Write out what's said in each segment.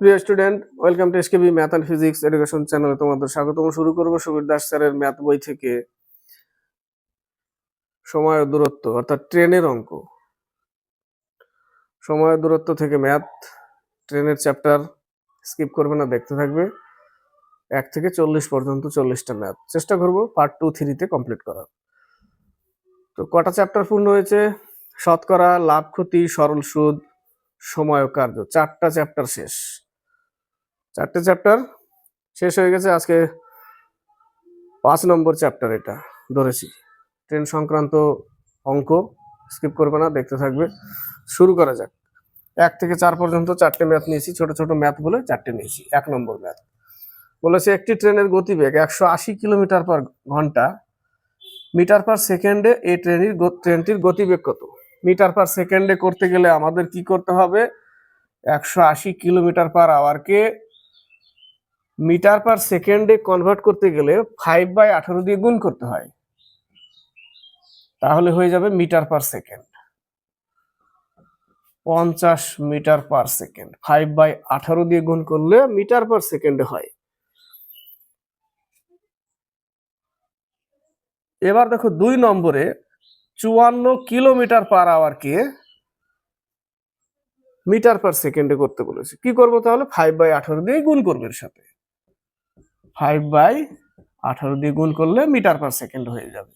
প্রিয় student, welcome to SKB math and physics education চ্যানেলে তোমাদের স্বাগতম। শুরু করব সুবীর দাস স্যারের ম্যাথ বই থেকে সময় ও দূরত্ব অর্থাৎ ট্রেনের অঙ্ক। সময় ও দূরত্ব থেকে ম্যাথ, ট্রেনের চ্যাপ্টার স্কিপ করবে না, দেখতে থাকবে। 1 থেকে 40 পর্যন্ত 40টা ম্যাথ চেষ্টা করব পার্ট 2, 3-তে কমপ্লিট করার। তো কটা চ্যাপ্টার পূর্ণ হয়েছে? শতকরা, লাভ ক্ষতি, সরল সুদ, সময় ও কার্য, 4টা চ্যাপ্টার শেষ। 4টে চ্যাপ্টার শেষ হয়ে গেছে। আজকে 5 নম্বর চ্যাপ্টার এটা ধরেছি, ট্রেন সংক্রান্ত অঙ্ক। স্কিপ করবে না, দেখতে থাকবে। শুরু করা যাক। 1 থেকে 4 পর্যন্ত 4টে ম্যাথ নিয়েছি, ছোট ছোট ম্যাথ বলে 4টে নিয়েছি। 1 নম্বর ম্যাথ বলেছে একটি ট্রেনের গতিবেগ 180 কিলোমিটার পার ঘন্টা, মিটার পার সেকেন্ডে এই ট্রেনটির গতিবেগ কত? মিটার পার সেকেন্ডে করতে গেলে আমাদের কি করতে হবে? 180 কিলোমিটার পার আওয়ারকে মিটার পার সেকেন্ডে কনভার্ট করতে গেলে 5/18 দিয়ে গুণ করতে হয়, তাহলে হয়ে যাবে metre per second. 50 metre per second 5/18 দিয়ে গুণ করলে মিটার পার সেকেন্ডে হয়। এবার দেখো 2 নম্বরে 54 কিলোমিটার পার আওয়ারকে মিটার পার সেকেন্ডে করতে বলেছে। কি করবো তাহলে? 5/18 দিয়ে গুণ করবে, এর সাথে 5/18 দিয়ে গুণ করলে মিটার পার সেকেন্ড হয়ে যাবে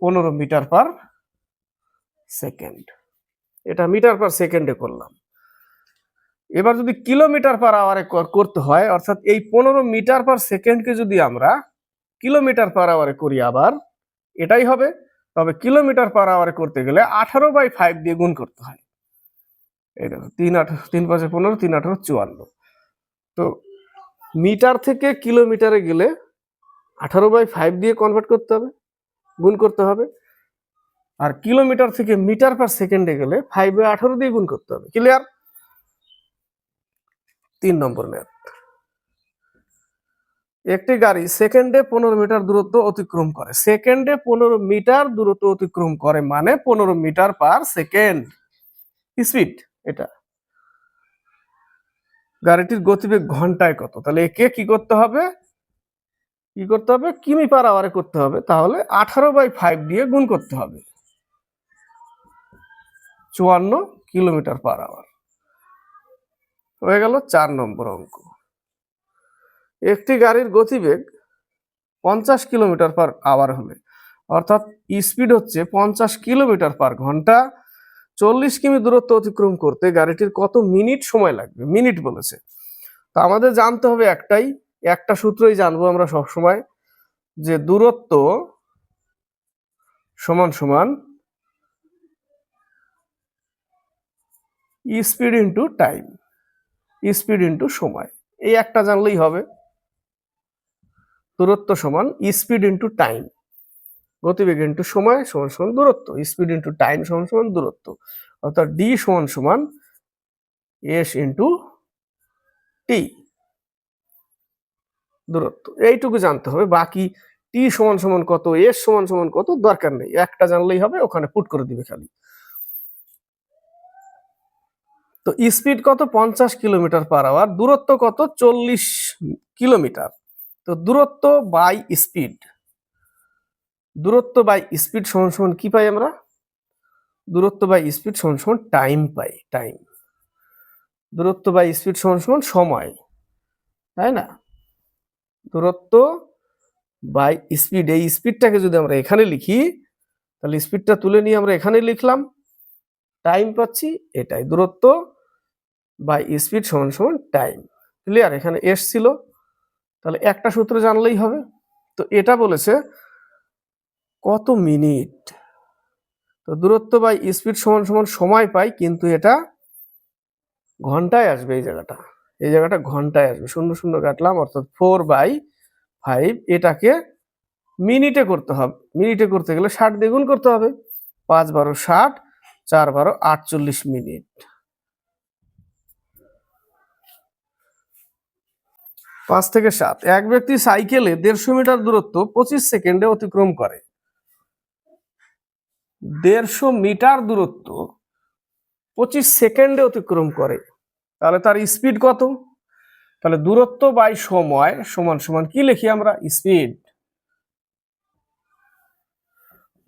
15 মিটার পার সেকেন্ড। এটা মিটার পার সেকেন্ডে করলাম। এবার যদি কিলোমিটার পার আওয়ারে করতে হয়, অর্থাৎ এই 15 মিটার পার সেকেন্ডকে যদি আমরা কিলোমিটার পার আওয়ারে করি, আবার এটাই হবে। তবে কিলোমিটার পার আওয়ারে করতে গেলে 18/5 দিয়ে গুণ করতে হয়। এই দেখো 3×5 = 15, 3×18 = 54। তো মিটার থেকে কিলোমিটারে গেলে 18/5 দিয়ে কনভার্ট করতে হবে, গুণ করতে হবে। আর কিলোমিটার থেকে মিটার পার সেকেন্ডে গেলে 5/18 দিয়ে গুণ করতে হবে। ক্লিয়ার? 3 নম্বর ম্যাথ। একটি গাড়ি সেকেন্ডে 15 মিটার দূরত্ব অতিক্রম করে। সেকেন্ডে 15 মিটার দূরত্ব অতিক্রম করে মানে 15 মিটার পার সেকেন্ড স্পিড। এটা গাড়িটির গতিবেগ ঘন্টায় কত? তাহলে একে কি করতে হবে? কিমি পার আওয়ারে করতে হবে। তাহলে 18/5 দিয়ে গুণ করতে হবে, 54 কিলোমিটার পার আওয়ার হয়ে গেল। 4 নম্বর অঙ্ক। একটি গাড়ির গতিবেগ 50 কিলোমিটার পার আওয়ার হলে, অর্থাৎ স্পিড হচ্ছে 50 কিলোমিটার পার ঘন্টা, 40 কিমি দূরত্ব অতিক্রম করতে গাড়িটির কত মিনিট সময় লাগবে? মিনিট বলেছে। তো আমাদের জানতে হবে একটা সূত্রই জানবো আমরা সব সময়, যে দূরত্ব সমান সমান speed into time, speed into সময়। এই একটা জানলেই হবে। দূরত্ব সমান স্পিড ইনটু টাইম, গতিবেগ ইনটু সময় সমান সমান দূরত্ব, স্পিড ইনটু টাইম সমান সমান দূরত্ব। অর্থাৎ ডি সমান সমান এস ইনটু টি, দূরত্ব। এইটুকু জানতে হবে। বাকি টি সমান সমান কত, এস সমান সমান কত দরকার নেই, একটা জানলেই হবে, ওখানে পুট করে দিবে খালি। তো স্পিড কত? 50 কিলোমিটার পার আওয়ার। দূরত্ব কত? 40 কিলোমিটার। তো দূরত্ব বাই স্পিড, দূরত্ব বাই স্পিড সমান সমান কি পাই আমরা? দূরত্ব বাই স্পিড সমান সমান টাইম পাই, টাইম। দূরত্ব বাই স্পিড সমান সমান সময়, তাই না? দূরত্ব বাই স্পিড, এই স্পিডটাকে যদি আমরা এখানে লিখি, তাহলে স্পিডটা তুলে নিয়ে আমরা এখানে লিখলাম, টাইম পাচ্ছি। এটাই দূরত্ব বাই স্পিড সমান সমান টাইম। ক্লিয়ার? এখানে এস ছিল, তাহলে একটা সূত্র জানলেই হবে। তো এটা বলেছে কত মিনিট। তো দূরত্ব বাই স্পিড সমান সমান সময় পাই, কিন্তু এটা ঘন্টায় আসবে। এই জায়গাটা ঘন্টায় আসবে। 0 0 কাটলাম, অর্থাৎ 4/5। এটাকে মিনিটে করতে হবে। মিনিটে করতে গেলে 60 দিয়ে গুণ করতে হবে। 5 × 12 = 60, 4 × 12 = 48 মিনিট। 5 থেকে 7। এক ব্যক্তি সাইকেলে 150 মিটার দূরত্ব 25 সেকেন্ডে অতিক্রম করে। 150 মিটার দূরত্ব 25 সেকেন্ডে অতিক্রম করে, তাহলে তার স্পিড কত? তাহলে দূরত্ব বাই সময় সমান সমান কি লিখি আমরা? স্পিড।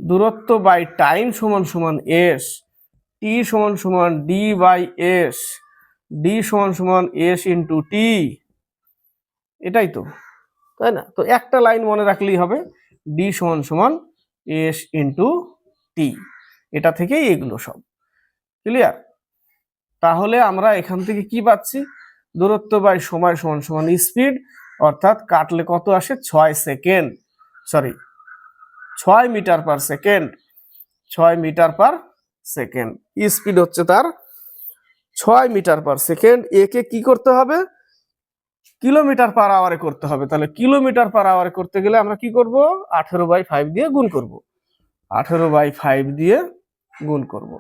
দূরত্ব বাই টাইম সমান সমান এস, টি সমান সমান ডি বাই এস, ডি সমান সমান এস ইন্টু টি। এটাই তো, তাই না? তো একটা লাইন মনে রাখলেই হবে, ডি সমান সমান এস ইন্টু টি। এটা থেকেই এগুলো সব ক্লিয়ার। তাহলে আমরা এখান থেকে কি পাচ্ছি? দূরত্ব বাই সময় সমান সমান স্পিড, অর্থাৎ কাটলে কত আসে? 6 second, sorry 6 metre per second. 6 metre per second speed হচ্ছে তার 6 মিটার পার সেকেন্ড। একে কি করতে হবে? কিলোমিটার পার আওয়ারে করতে হবে। তাহলে কিলোমিটার পার আওয়ারে করতে গেলে আমরা কি করব? 18/5 দিয়ে গুণ করব। 18/5 দিয়ে গুণ করব।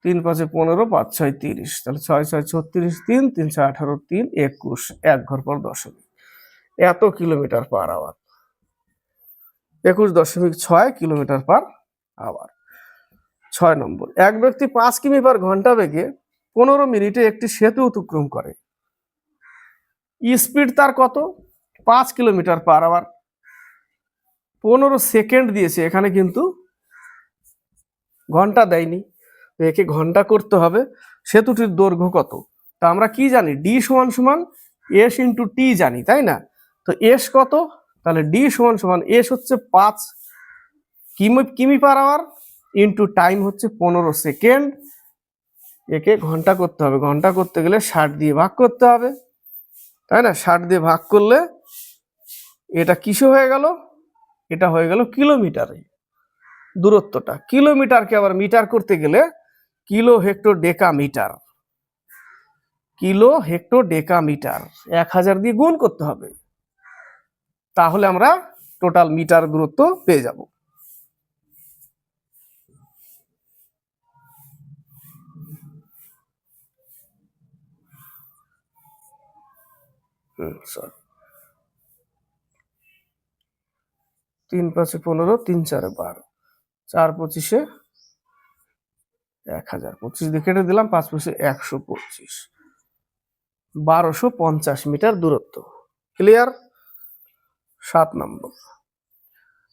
3 × 5 = 15, 5 × 6 = 30, তাহলে 6 × 6 = 36, 3 3 × 6 = 18, 3 21, 1 ঘর পর দশমিক, এত kilometre per hour. 21.6 kilometre per hour. 6 number, এক ব্যক্তি 5 কিমি পার ঘন্টা বেগে 15 মিনিটে একটি সেতু অতিক্রম করে। স্পিড তার কত? 5 কিলোমিটার পার আওয়ার। 15 সেকেন্ড দিয়েছে, এখানে কিন্তু ঘন্টা দেয়নি, তো একে ঘন্টা করতে হবে। সেতুটির দৈর্ঘ্য কত? তা আমরা কি জানি? ডি সমান সমান এস ইন্টু টি জানি, তাই না? তো এস কত? তাহলে ডি সমান সমান এস হচ্ছে 5 কিমি পার আওয়ার ইন্টু টাইম হচ্ছে 15 সেকেন্ড। একে ঘন্টা করতে হবে। ঘন্টা করতে গেলে 60 দিয়ে ভাগ করতে হবে, তাই না? 60 দিয়ে ভাগ করলে এটা কিসে হয়ে গেল? এটা হয়ে গেল কিলোমিটারে। দূরত্বটা কিলোমিটারকে আবার মিটার করতে গেলে kilo hecto deca metre, kilo hecto deca metre 1000 দিয়ে গুণ করতে হবে। তাহলে আমরা টোটাল মিটার দূরত্ব পেয়ে যাব। সরি, 3 × 5 = 15, 3 × 4 = 12, 4 × 25 = 1000, 25 দিয়ে কেটে দিলাম, 5 × 5 = 125, 1250 মিটার দূরত্ব। ক্লিয়ার। 7 নম্বর,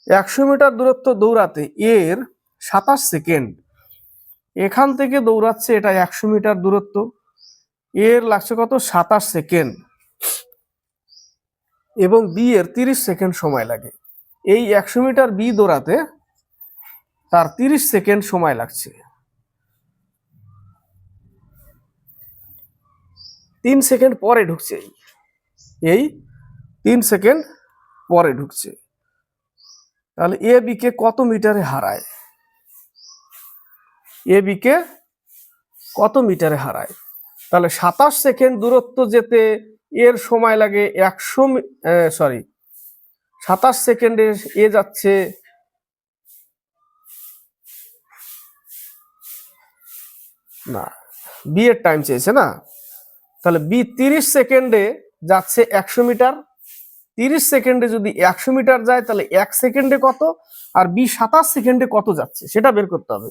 100 মিটার দূরত্ব দৌড়াতে এর 27 সেকেন্ড। এখান থেকে দৌড়াচ্ছে, এটা 100 মিটার দূরত্ব, এর লাগছে কত? 27 সেকেন্ড, এবং বি এর 30 সেকেন্ড সময় লাগে। এই 100 মিটার বি দৌড়াতে তার 30 সেকেন্ড সময় লাগছে। 3 সেকেন্ড পরে ঢুকছে, এই 3 সেকেন্ড পরে ঢুকছে। তাহলে এ বি কে কত মিটারে হারায়? এ বি কে কত মিটারে হারায়? তাহলে 27 সেকেন্ড দূরত্ব যেতে এর সময় লাগে 27 সেকেন্ডে এ যাচ্ছে না, বি এর টাইম চেয়েছে না? তাহলে বি 30 সেকেন্ডে যাচ্ছে 100 মিটার। 30 সেকেন্ডে যদি 100 মিটার যায়, তাহলে 1 সেকেন্ডে কত, আর বি 27 সেকেন্ডে কত যাচ্ছে সেটা বের করতে হবে।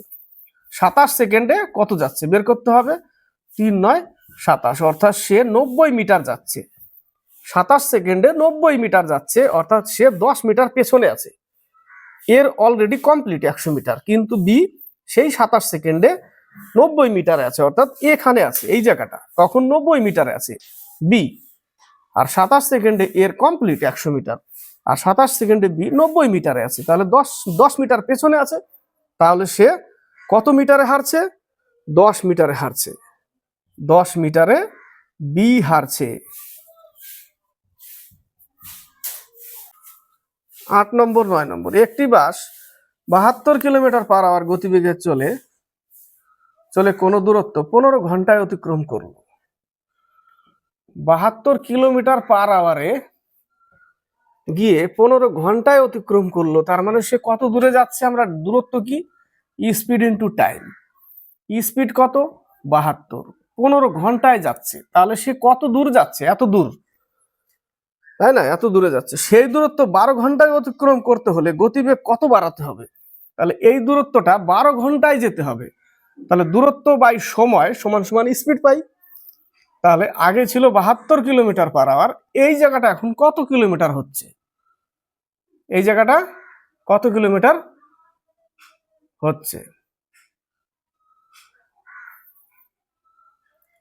27 সেকেন্ডে কত যাচ্ছে বের করতে হবে। 3 × 9 = 27, অর্থাৎ সে 90 মিটার যাচ্ছে। 27 সেকেন্ডে 90 মিটার যাচ্ছে, অর্থাৎ সে 10 মিটার পেছনে আছে। এর অলরেডি কমপ্লিট 100 মিটার, কিন্তু বি সেই 27 সেকেন্ডে 90 মিটারে আছে, অর্থাৎ এখানে আছে, এই জায়গাটা, তখন 90 মিটারে আছে বি। আর 27 সেকেন্ডে এর কমপ্লিট 100 মিটার, আর 27 সেকেন্ডে বি 90 মিটারে আছে, তাহলে 10 মিটার পেছনে আছে। তাহলে সে কত মিটারে হারছে? 10 মিটারে হারছে। 10 মিটারে বি হারছে। 8 নম্বর, 9 নম্বর, একটি বাস 72 কিলোমিটার পার আওয়ার গতিবেগে চলে কোনো দূরত্ব 15 ঘন্টায় অতিক্রম করল। 72 কিলোমিটার পার আওয়ারে গিয়ে 15 ঘন্টায় অতিক্রম করলো, তার মানে সে কত দূরে যাচ্ছে? আমরা দূরত্ব কি? Speed into time. স্পিড কত? 72, 15 ঘন্টায় যাচ্ছে, তাহলে সে কত দূর যাচ্ছে? এত দূর, তাই না? এত দূরে যাচ্ছে। সেই দূরত্ব 12 ঘন্টায় অতিক্রম করতে হলে গতিবেগ কত বাড়াতে হবে? তাহলে এই দূরত্বটা 12 ঘন্টায় যেতে হবে। তাহলে দূরত্ব বাই সময় সমান সমান স্পিড পাই। তাহলে আগে ছিল 72 কিলোমিটার পার আওয়ার, এই জায়গাটা এখন কত কিলোমিটার হচ্ছে, এই জায়গাটা কত কিলোমিটার হচ্ছে?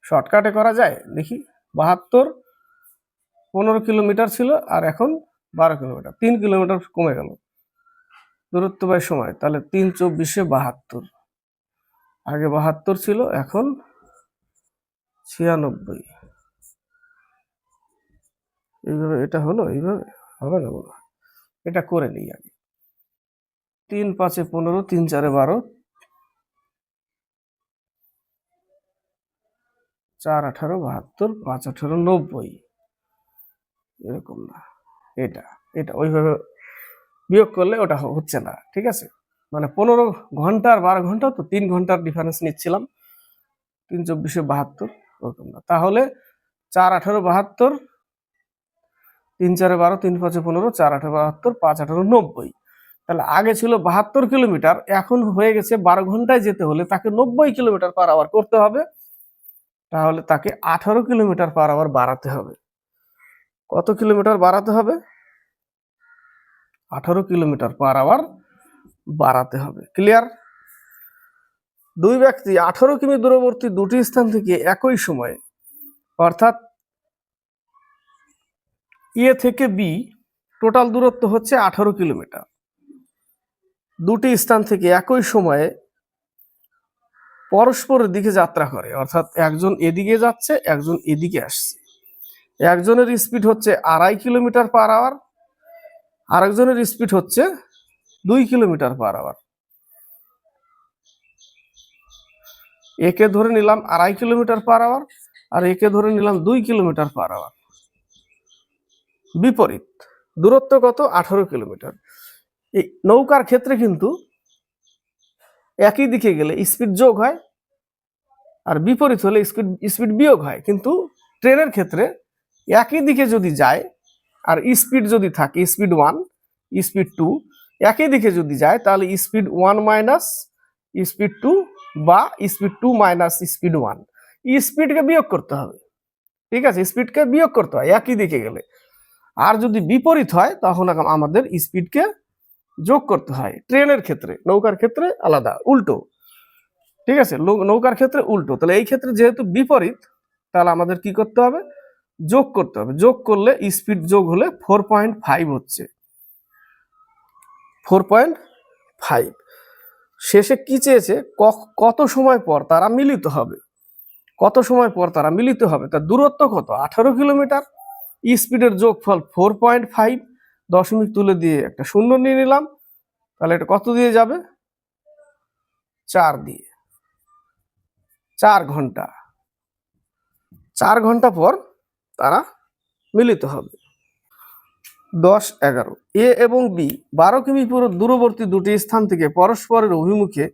শর্টকাটে করা যায়, দেখি। 72 15 কিলোমিটার ছিল আর এখন 12 কিলোমিটার, 3 কিলোমিটার কমে গেল দূরত্ব বাই সময়। তাহলে 3 24 72, আগে 72 ছিল এখন 96। এইভাবে এটা হলো, এইভাবে হবে না বলো, এটা করে নিই আগে। 3 5 15, 3 4 12, 4 18 72, 5 18 90, এরকম না, এটা এটা ওইভাবে বিয়োগ করলে ওটা হচ্ছে না, ঠিক আছে। মানে 15 ঘন্টা আর 12 ঘন্টা, তো 3 ঘন্টার ডিফারেন্স নিচ্ছিলাম। 3 24 72, ওরকম না। তাহলে 4 18 72, 3 4 12, 3 5 15, 4 18 72, 5 18 90। তাহলে আগে ছিল 72 কিলোমিটার, এখন হয়ে গেছে 12 ঘন্টায় যেতে হলে তাকে 90 কিলোমিটার পার আওয়ার করতে হবে। তাহলে তাকে 18 কিলোমিটার পার আওয়ার বাড়াতে হবে। কত কিলোমিটার বাড়াতে হবে? 18 কিলোমিটার পার আওয়ার বাড়াতে হবে। ক্লিয়ার? দুই ব্যক্তি 18 কিমি দূরবর্তী দুটি স্থান থেকে একই সময়ে, অর্থাৎ এ থেকে বি টোটাল দূরত্ব হচ্ছে 18 কিলোমিটার, দুটি স্থান থেকে একই সময়ে পরস্পরের দিকে যাত্রা করে, অর্থাৎ একজন এদিকে যাচ্ছে, একজন এদিকে আসছে। একজনের স্পিড হচ্ছে 2.5 কিলোমিটার পার আওয়ার, আরেকজনের স্পিড হচ্ছে 2 কিলোমিটার পার আওয়ার। একে ধরে নিলাম 2.5 কিলোমিটার পার আওয়ার, আর একে ধরে নিলাম 2 কিলোমিটার পার আওয়ার। বিপরীত দূরত্ব কত? 18 কিলোমিটার। এই নৌকার ক্ষেত্রে কিন্তু একই দিকে গেলে স্পিড যোগ হয়, আর বিপরীত হলে স্পিড বিয়োগ হয়। কিন্তু ট্রেনের ক্ষেত্রে একই দিকে যদি যায় আর স্পিড যদি থাকে স্পিড 1 স্পিড 2, একই দিকে যদি যায় তাহলে স্পিড 1 মাইনাস স্পিড 2 বা স্পিড 2 মাইনাস স্পিড 1, স্পিডকে বিয়োগ করতে হবে, ঠিক আছে। স্পিডকে বিয়োগ করতে হয় একই দিকে গেলে। আর যদি বিপরীত হয় তখন আমাদের স্পিডকে যোগ করতে হয় ট্রেনের ক্ষেত্রে। নৌকার ক্ষেত্রে আলাদা, উল্টো, ঠিক আছে। নৌকার ক্ষেত্রে উল্টো। তাহলে এই ক্ষেত্রে যেহেতু বিপরীত, তাহলে আমাদের কি করতে হবে? যোগ করতে হবে। যোগ করলে স্পিড যোগ হলে 4.5 হচ্ছে, 4.5। শেষে কি চেয়েছে? কত সময় পর তারা মিলিত হবে, কত সময় পর তারা মিলিত হবে। তার দূরত্ব কত? 18 কিলোমিটার, স্পিডের যোগফল 4.5, দশমিক তুলে দিয়ে একটা শূন্য নিয়ে নিলাম। তাহলে এটা কত দিয়ে যাবে? 4 দিয়ে। 4 ঘন্টা, 4 ঘন্টা পর তারা মিলিত হবে। 10 11, এ এবং বি 12 কিমি দূরবর্তী দুটি স্থান থেকে পরস্পরের অভিমুখে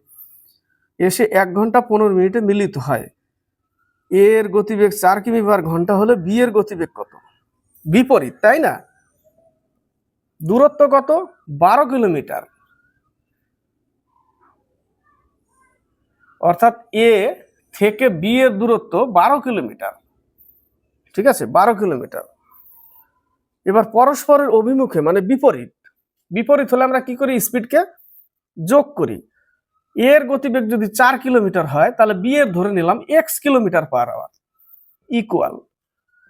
এসে 1 ঘন্টা 15 মিনিটে মিলিত হয়। এ এর গতিবেগ 4 কিমি পার ঘন্টা হলে বি এর গতিবেগ কত? বিপরীত, তাই না? দূরত্ব কত? 12 কিলোমিটার, অর্থাৎ এ থেকে বি এর দূরত্ব 12 কিলোমিটার, ঠিক আছে, 12 কিলোমিটার। এবার পরস্পরের অভিমুখে মানে বিপরীত, বিপরীত হলে আমরা কি করি? স্পিডকে যোগ করি। এর গতিবেগ যদি 4 কিলোমিটার হয় তাহলে বি এর ধরে নিলাম x kilometre per hour equal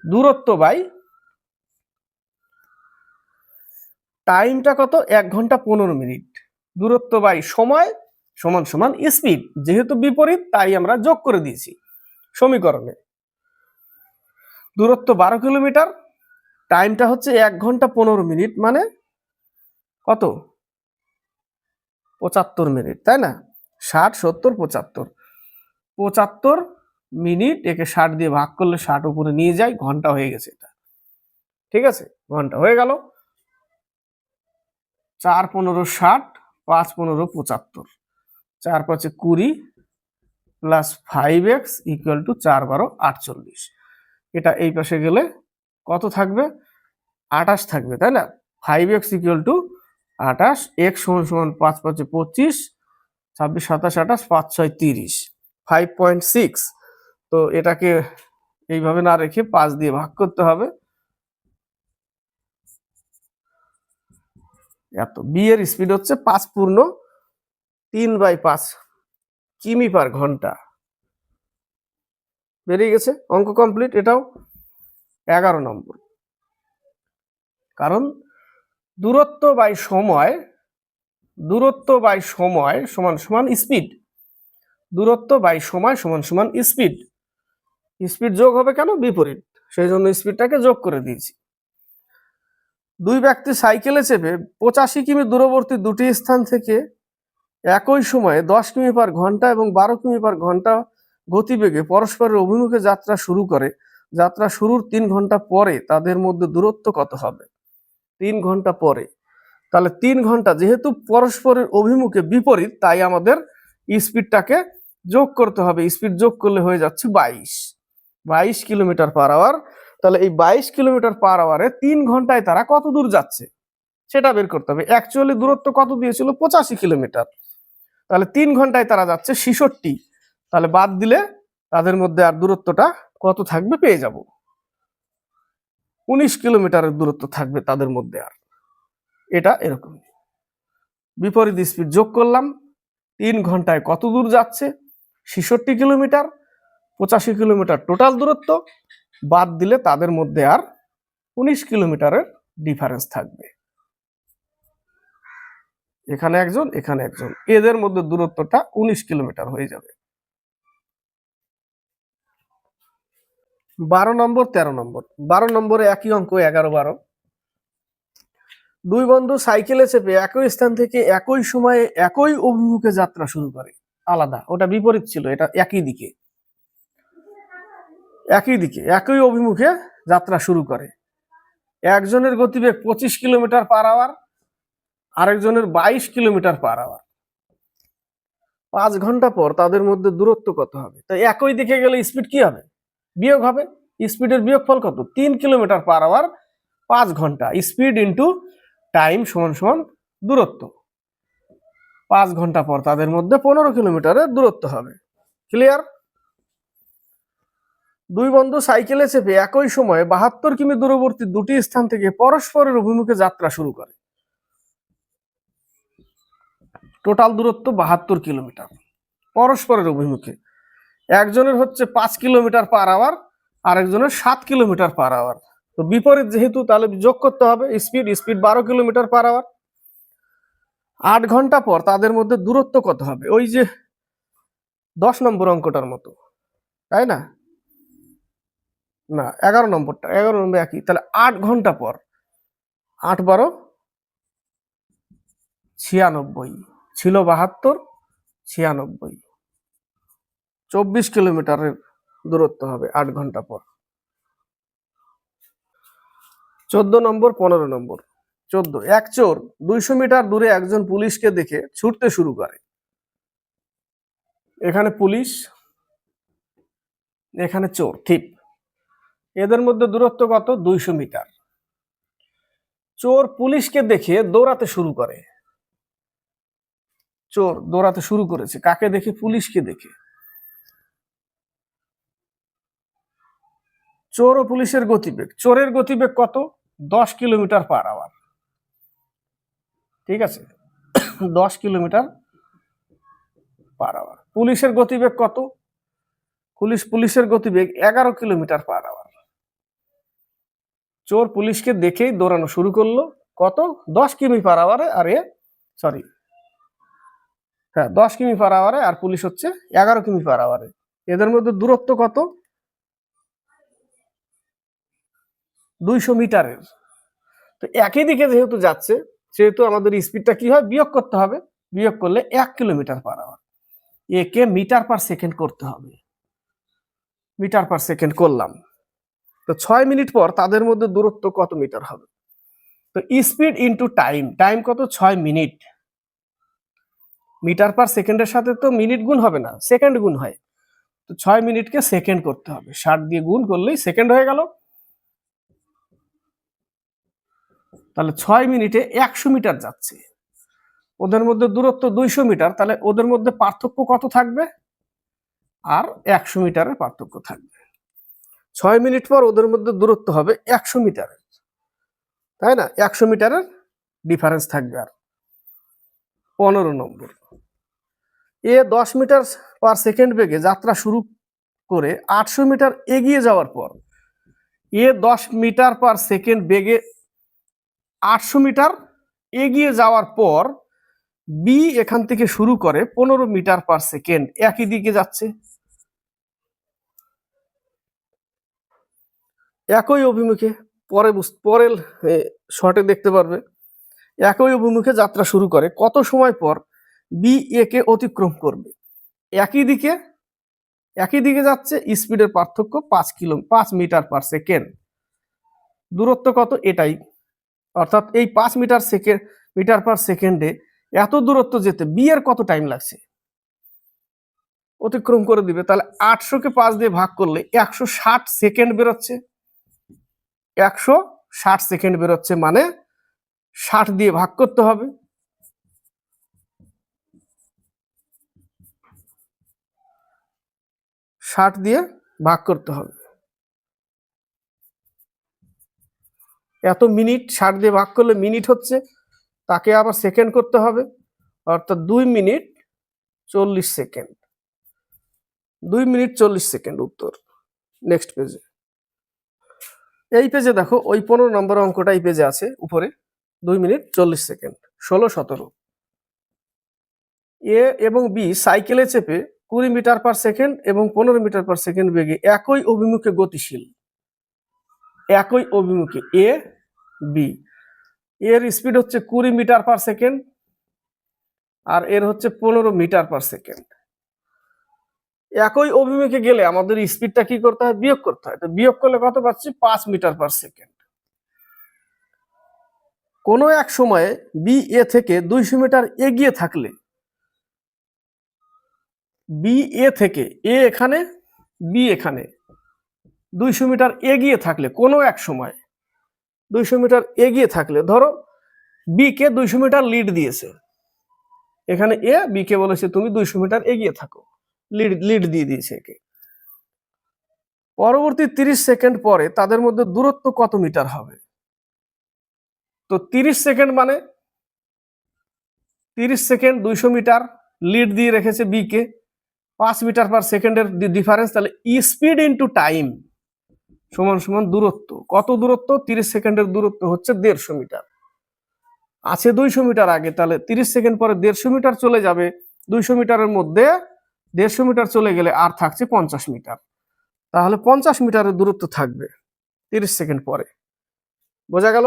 দূরত্ব বাই টাইমটা কত? 1 ঘন্টা 15 মিনিট। দূরত্ব বাই সময় সমান সমান স্পিড, যেহেতু বিপরীত তাই আমরা যোগ করে দিয়েছি সমীকরণে। দূরত্ব 12 কিলোমিটার, টাইমটা হচ্ছে 1 ঘন্টা 15 মিনিট, মানে কত? 75 মিনিট, তাই না? 60 70 75, 75 মিনিট। একে 60 দিয়ে ভাগ করলে 60 উপরে নিয়ে যায়, ঘন্টা হয়ে গেছে এটা, ঠিক আছে। ঘন্টা হয়ে গেল। 4 15 60, 5 15 75, 4 5 20 প্লাস 5x ইকুয়াল টু 4 12 48। এটা এই পাশে গেলে কত থাকবে? 28 থাকবে, তাই না? 5x ইকুয়াল টু 28, x সমান সমান 5 5 25, 26 27 28, 5 6 30, 5.6। তো এটাকে এইভাবে না রেখে 5 দিয়ে ভাগ করতে হবে। এত বি এর স্পিড হচ্ছে 5/3/5 কিমি পার ঘন্টা। বেরিয়ে গেছে, অঙ্ক কমপ্লিট। এটাও 11 নম্বর। কারণ দূরত্ব বাই সময় সমান সমান স্পিড। দূরত্ব বাই সময় সমান সমান স্পিড। স্পিড যোগ হবে কেন? বিপরীত, সেই জন্য স্পিডটাকে যোগ করে দিয়েছি। দুই ব্যক্তি সাইকেলে চেপে 85 কিমি দূরবর্তী দুটি স্থান থেকে একই সময়ে 10 কিমি পার ঘন্টা এবং 12 কিমি পার ঘন্টা গতিবেগে পরস্পরের অভিমুখে যাত্রা শুরু করে। যাত্রা শুরুর 3 ঘন্টা পরে তাদের মধ্যে দূরত্ব কত হবে? 3 ঘন্টা পরে, তাহলে 3 ঘন্টা যেহেতু পরস্পরের অভিমুখে বিপরীত, তাই আমাদের স্পিডটাকে যোগ করতে হবে। স্পিড যোগ করলে হয়ে যাচ্ছে 22 কিলোমিটার পার আওয়ার। তাহলে এই 22 কিলোমিটার পার আওয়ারে 3 ঘন্টায় তারা কত দূর যাচ্ছে সেটা বের করতে হবে। অ্যাকচুয়ালি দূরত্ব কত দিয়েছিল? 85 কিলোমিটার। তাহলে 3 ঘন্টায় তারা যাচ্ছে 66। তাহলে বাদ দিলে তাদের মধ্যে আর দূরত্বটা কত থাকবে পেয়ে যাব। 19 কিলোমিটারের দূরত্ব থাকবে তাদের মধ্যে। আর এটা এরকম বিপরীত স্পিড যোগ করলাম। 3 ঘন্টায় কত দূর যাচ্ছে? 66 কিলোমিটার। 85 কিলোমিটার টোটাল দূরত্ব, বাদ দিলে তাদের মধ্যে আর 19 কিলোমিটারের ডিফারেন্স থাকবে। এখানে একজন, এখানে একজন, এদের মধ্যে দূরত্বটা 19 কিলোমিটার হয়ে যাবে। 12 নম্বর 13 নম্বর। 12 নম্বরে একই অঙ্ক, 11-12। দুই বন্ধু সাইকেলে চেপে একই স্থান থেকে একই সময়ে একই অভিমুখে যাত্রা শুরু করে। আলাদা, ওটা বিপরীত ছিল, এটা একই দিকে একই অভিমুখে যাত্রা শুরু করে। একজনের গতিবেগ 25 কিলোমিটার পার আওয়ার, আরেকজনের 22 কিলোমিটার পার আওয়ার। 5 ঘন্টা পর তাদের মধ্যে দূরত্ব কত হবে? তাই একই দিকে গেলে স্পিড কি হবে? বিয়োগ হবে। স্পিডের বিয়োগফল কত? 3 কিলোমিটার পার আওয়ার 5 ঘন্টা। স্পিড ইন্টু টাইম সমান সমান দূরত্ব। 5 ঘন্টা পর তাদের মধ্যে 15 কিলোমিটারের দূরত্ব হবে। ক্লিয়ার? দুই বন্ধু সাইকেলে চেপে একই সময়ে 72 কিমি দূরবর্তী দুটি স্থান থেকে পরস্পরের অভিমুখে যাত্রা শুরু করে। টোটাল দূরত্ব 72 কিলোমিটার পরস্পরের অভিমুখে। একজনের হচ্ছে 5 কিলোমিটার পার আওয়ার, আরেকজনের 7 কিলোমিটার পার আওয়ার। তো বিপরীত যেহেতু, তাহলে যোগ করতে হবে। Speed 12 kilometre per hour. 8 ঘন্টা পর তাদের মধ্যে দূরত্ব কত হবে? ওই যে 10 নম্বর অঙ্কটার মতো, তাই না? না, 11 নম্বরটা, 11 নম্বর একই। তাহলে 8 ঘন্টা পর, 8-12 96, ছিল 72, 96, 24 কিলোমিটারের দূরত্ব হবে 8 ঘন্টা পর। 14 নম্বর 15 নম্বর। 14, এক চোর 200 মিটার দূরে একজন পুলিশকে দেখে ছুটতে শুরু করে। এখানে পুলিশ, এখানে চোর, ঠিক। এদের মধ্যে দূরত্ব কত? 200 মিটার। চোর পুলিশকে দেখে দৌড়াতে শুরু করে। চোর দৌড়াতে শুরু করেছে কাকে দেখে? পুলিশকে দেখে। চোর ও পুলিশের গতিবেগ, চোরের গতিবেগ কত? 10 কিলোমিটার পার আওয়ার। ঠিক আছে, 10 কিলোমিটার পার আওয়ার। পুলিশের গতিবেগ কত? পুলিশের গতিবেগ 11 কিলোমিটার পার আওয়ার। চোর পুলিশকে দেখেই দৌড়ানো শুরু করলো, কত? 10 কিমি পার আওয়ারে। আর 10 কিমি পার আওয়ারে, আর পুলিশ হচ্ছে 11 কিমি পার আওয়ারে। এদের মধ্যে দূরত্ব কত? 200 মিটারের। তো একই দিকে যেহেতু যাচ্ছে, সেহেতু আমাদের স্পিডটা কি হয়? বিয়োগ করতে হবে। বিয়োগ করলে 1 কিলোমিটার পার আওয়ার। একে মিটার পার সেকেন্ড করতে হবে। মিটার পার সেকেন্ড করলাম। তো 6 মিনিট পর তাদের মধ্যে দূরত্ব কত মিটার হবে? তো স্পিড ইন্টু টাইম, টাইম কত? 6 মিনিট। মিটার পার সেকেন্ডের সাথে তো মিনিট গুণ হবে না, সেকেন্ড গুণ হয়। তো 6 মিনিটকে সেকেন্ড করতে হবে, 60 দিয়ে গুণ করলেই সেকেন্ড হয়ে গেল। তাহলে 6 মিনিটে 100 মিটার যাচ্ছে। ওদের মধ্যে দূরত্ব 200 মিটার, তাহলে ওদের মধ্যে পার্থক্য কত থাকবে? আর 100 মিটারের পার্থক্য থাকবে। 6 মিনিট পর ওদের মধ্যে দূরত্ব হবে 100 মিটারের, তাই না? 100 মিটারের ডিফারেন্স থাকবে। আর 15 নম্বর, এ 10 মিটার পার সেকেন্ড বেগে যাত্রা শুরু করে 800 মিটার এগিয়ে যাওয়ার পর, এ 10 মিটার পার সেকেন্ড বেগে 800 মিটার এগিয়ে যাওয়ার পর বি এখান থেকে শুরু করে 15 মিটার পার সেকেন্ড একই দিকে যাচ্ছে। একই অভিমুখে, পরের শর্টে দেখতে পারবে, একই অভিমুখে যাত্রা শুরু করে কত সময় পর বি এ কে অতিক্রম করবে। একই দিকে যাচ্ছে, স্পিডের পার্থক্য 5 মিটার পার সেকেন্ড। দূরত্ব কত? এটাই, অর্থাৎ এই 5 মিটার পার সেকেন্ডে এত দূরত্ব যেতে বি এর কত টাইম লাগছে অতিক্রম করে দিবে। তাহলে 800 কে 5 দিয়ে ভাগ করলে 160 সেকেন্ড বেরোচ্ছে। 160 সেকেন্ড বেরোচ্ছে, মানে 60 দিয়ে ভাগ করতে হবে। এত মিনিট 60 দিয়ে ভাগ করলে মিনিট হচ্ছে, তাকে আবার সেকেন্ড করতে হবে, অর্থাৎ 2 মিনিট 40 সেকেন্ড। 2 মিনিট 40 সেকেন্ড উত্তর। নেক্সট পেজে, এই পেজে দেখো ওই 15 নম্বর অঙ্কটা এই পেজে আছে উপরে। 2 মিনিট 40 সেকেন্ড। 16, 17, এ এবং বি সাইকেলে চেপে 20 মিটার পার সেকেন্ড এবং 15 মিটার পার সেকেন্ড বেগে একই অভিমুখে গতিশীল। একই অভিমুখে এ বি, এর স্পিড হচ্ছে 20 মিটার পার সেকেন্ড আর এর হচ্ছে 15 মিটার পার সেকেন্ড। একই অভিমুখে গেলে আমাদের স্পিডটা কি করতে হয়? বিয়োগ করতে হয়। তো বিয়োগ করলে কত পাচ্ছি? 5 মিটার পার সেকেন্ড। কোনো এক সময়ে বি এ থেকে 200 মিটার এগিয়ে থাকলে, বি এ থেকে এ এখানে, বি এখানে 200 মিটার এগিয়ে থাকলে, কোনো এক সময় 200 মিটার এগিয়ে থাকলে, ধরো বি কে 200 মিটার লিড দিয়েছে, এখানে এ বি কে বলেছে তুমি 200 মিটার এগিয়ে থাকো, লিড দিয়ে দিয়েছে একে। পরবর্তী 30 সেকেন্ড পরে তাদের মধ্যে দূরত্ব কত মিটার হবে? তো 30 সেকেন্ড মানে 30 সেকেন্ড 200 মিটার লিড দিয়ে রেখেছে বি কে, 5 মিটার পার সেকেন্ডের ডিফারেন্স, তাহলে স্পিড ইনটু টাইম সমান সমান দূরত্ব। কত দূরত্ব? 30 সেকেন্ডের দূরত্ব হচ্ছে 150 মিটার। আছে 200 মিটার আগে, তাহলে 30 সেকেন্ড পরে 150 মিটার চলে যাবে। 200 মিটারের মধ্যে 150 মিটার চলে গেলে আর থাকছে 50 মিটার, তাহলে 50 মিটারের দূরত্ব থাকবে 30 সেকেন্ড পরে। বোঝা গেল?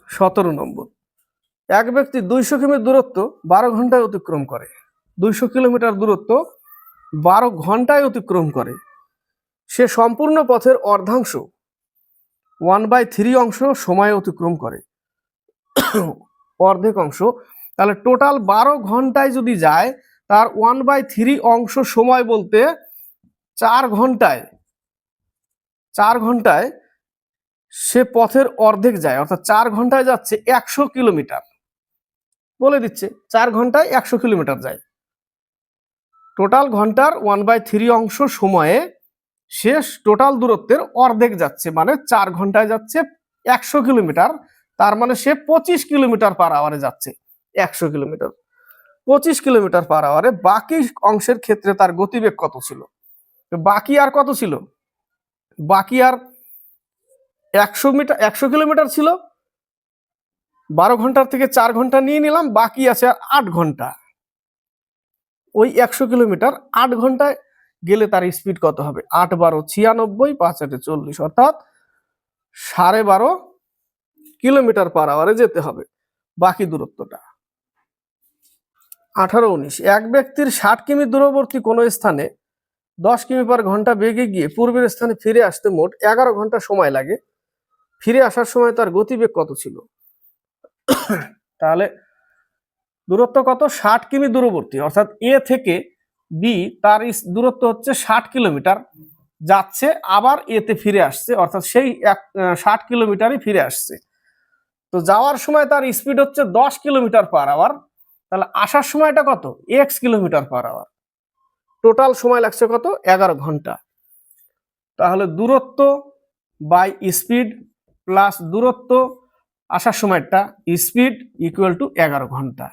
17 নম্বর, এক ব্যক্তি 200 কিমি দূরত্ব 12 ঘন্টায় অতিক্রম করে। 200 কিলোমিটার দূরত্ব 12 ঘন্টায় অতিক্রম করে। সে সম্পূর্ণ পথের অর্ধাংশ 1/3 অংশ সময়ে অতিক্রম করে, অর্ধেক অংশ। তাহলে টোটাল 12 ঘন্টায় যদি যায়, তার 1/3 অংশ সময় বলতে 4 ঘন্টায় সে পথের অর্ধেক যায়, অর্থাৎ 4 ঘন্টায় যাচ্ছে 100 কিলোমিটার। বলে দিচ্ছে 4 ঘন্টায় 100 কিলোমিটার যায়। টোটাল ঘন্টার 1/3 অংশ সময়ে শেষ টোটাল দূরত্বের অর্ধেক যাচ্ছে, মানে 4 ঘন্টায় যাচ্ছে 100 কিলোমিটার। তার মানে সে 25 কিলোমিটার পার আওয়ারে যাচ্ছে। 100 কিলোমিটার 25 কিলোমিটার পার আওয়ারে। বাকি অংশের ক্ষেত্রে তার গতিবেগ কত ছিল? বাকি আর কত ছিল? বাকি আর 100 কিলোমিটার ছিল, 12 ঘন্টার থেকে 4 ঘন্টা নিয়ে নিলাম, বাকি আছে আর 8 ঘন্টা। ওই 100 কিলোমিটার 8 ঘন্টায় গেলে তার স্পিড কত হবে? 8 12 96, 5 8 40, অর্থাৎ 12.5 কিলোমিটার পার আওয়ারে যেতে হবে বাকি দূরত্বটা। 18 19, এক ব্যক্তির 60 কিমি দূরবর্তী কোনো স্থানে 10 কিমি পার ঘন্টা বেগে গিয়ে পূর্বের স্থানে ফিরে আসতে মোট 11 ঘন্টা সময় লাগে। ফিরে আসার সময় তার গতিবেগ কত ছিল? তাহলে দূরত্ব কত? 60 কিমি দূরবর্তী, অর্থাৎ এ থেকে বি তার দূরত্ব হচ্ছে 60 কিলোমিটার, যাচ্ছে আবার এতে ফিরে আসছে, অর্থাৎ সেই 60 কিলোমিটারই ফিরে আসছে। তো যাওয়ার সময় তার স্পিড হচ্ছে 10 কিলোমিটার পার আওয়ার, তাহলে আসার সময়টা কত? x kilometre per hour. Total সময় লাগছে কত? 11 ঘন্টা। তাহলে দূরত্ব বাই স্পিড প্লাস দূরত্ব আসার সময়টা স্পিড ইকুয়াল টু 11 ঘন্টা,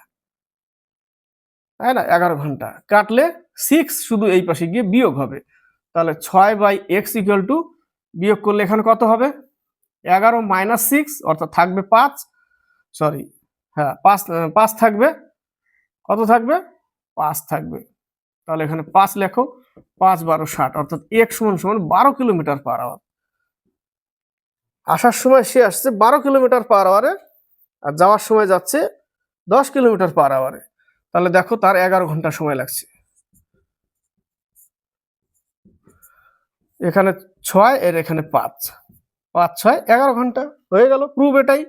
তাই না? 11 ঘন্টা কাটলে 6 শুধু এই পাশে গিয়ে বিয়োগ হবে, তাহলে 6/x ইকুয়াল টু, বিয়োগ করলে এখানে কত হবে? 11 মাইনাস 6 অর্থাৎ থাকবে 5, সরি হ্যাঁ 5 থাকবে, কত থাকবে? 5 থাকবে। তাহলে এখানে 5 লেখো, 5 12 60 অর্থাৎ x সমান সমান 12 কিলোমিটার পার আওয়ার। আসার সময় সে আসছে 12 কিলোমিটার পার আওয়ারে, আর যাওয়ার সময় যাচ্ছে 10 কিলোমিটার পার আওয়ারে। তাহলে দেখো তার 11 ঘন্টা সময় লাগছে। এখানে 6 এর এখানে 5, 5 6 11 ঘন্টা হয়ে গেল। প্রুফ এটাই।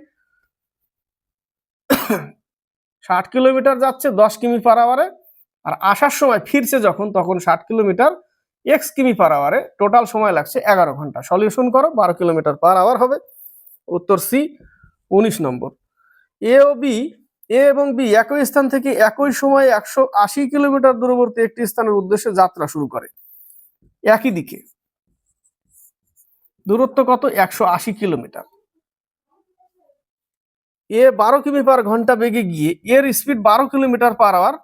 60 কিলোমিটার যাচ্ছে 10 কিমি পার আওয়ারে, আর আসার সময় ফিরছে যখন তখন 60 কিলোমিটার x কিমি পার আওয়ারে, টোটাল সময় লাগছে 11 ঘন্টা। সলিউশন করো, 12 কিলোমিটার পার আওয়ার হবে। উত্তর সি 19 নম্বর। এ ও বি, এ এবং বি একই স্থান থেকে একই সময়ে 180 কিলোমিটার দূরবর্তী একটি স্থানের উদ্দেশ্যে যাত্রা শুরু করে। একই দিকে দূরত্ব কত? 180 কিলোমিটার। এ 12 কিমি পার ঘন্টা বেগে গিয়ে, এর স্পিড 12 কিলোমিটার পার আওয়ার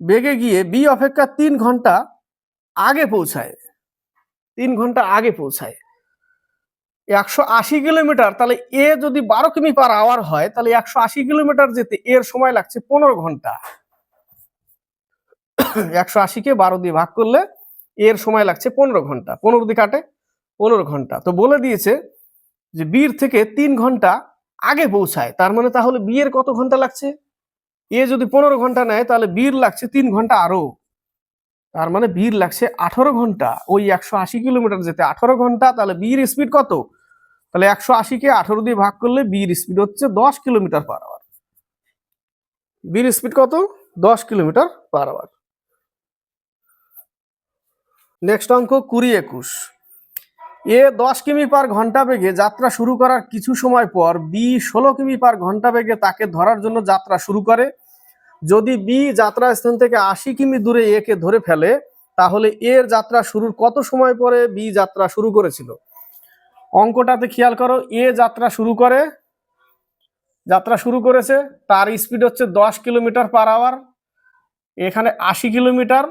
বেগে গিয়ে বি অপেক্ষা 3 ঘন্টা আগে পৌঁছায়। 3 ঘন্টা আগে পৌঁছায়। 180 কিলোমিটার, তাহলে এ যদি 12 কিমি পার আওয়ার হয় তাহলে 180 কিলোমিটার যেতে এর সময় লাগছে 15 ঘন্টা। 180 কে 12 দিয়ে ভাগ করলে এর সময় লাগছে 15 ঘন্টা। 15 দিয়ে কাটে 15 ঘন্টা। তো বলে দিয়েছে যে বির থেকে 3 ঘন্টা আগে পৌঁছায়, তার মানে তাহলে বি এর কত ঘন্টা লাগছে? এ যদি 15 ঘন্টা নেয় তাহলে বির লাগছে 3 ঘন্টা আরো, তার মানে বির লাগছে 18 ঘন্টা। ওই 180 কিলোমিটার যেতে 18 ঘন্টা, তাহলে বির স্পিড কত? তাহলে 180 কে 18 দিয়ে ভাগ করলে বির স্পিড হচ্ছে 10 কিলোমিটার পার আওয়ার। বির স্পিড কত? 10 কিলোমিটার পার আওয়ার। নেক্সট অঙ্ক 20-21। এ 10 কিমি পার ঘন্টা বেগে যাত্রা শুরু করার কিছু সময় পর বি 16 কিমি পার ঘন্টা বেগে তাকে ধরার জন্য যাত্রা শুরু করে। যদি বি যাত্রা স্থান থেকে 80 কিমি দূরে এ কে ধরে ফেলে, তাহলে এর যাত্রা শুরুর কত সময় পরে বি যাত্রা শুরু করেছিল? অঙ্কটাতে খেয়াল করো, এ যাত্রা শুরু করেছে, তার স্পিড হচ্ছে 10 কিলোমিটার পার আওয়ার, এখানে 80 কিলোমিটার।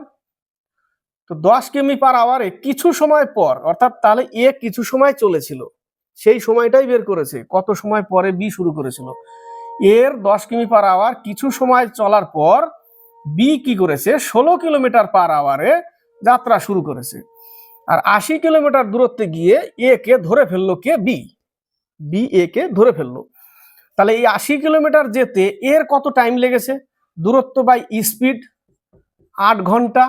তো 10 কিমি পার আওয়ারে কিছু সময় পর, অর্থাৎ তাহলে এ কিছু সময় চলেছিল, সেই সময়টাই বের করেছে, কত সময় পরে বি শুরু করেছিল। এর 10 কিমি পার আওয়ার কিছু সময় চলার পর বি কি করেছে? 16 কিলোমিটার পার আওয়ারে যাত্রা শুরু করেছে। আর 80 কিলোমিটার দূরত্বে গিয়ে এ কে ধরে ফেললো কে? বি এ কে ধরে ফেললো। তাহলে এই 80 কিলোমিটার যেতে এর কত টাইম লেগেছে? দূরত্ব বাই স্পিড 8 ঘন্টা।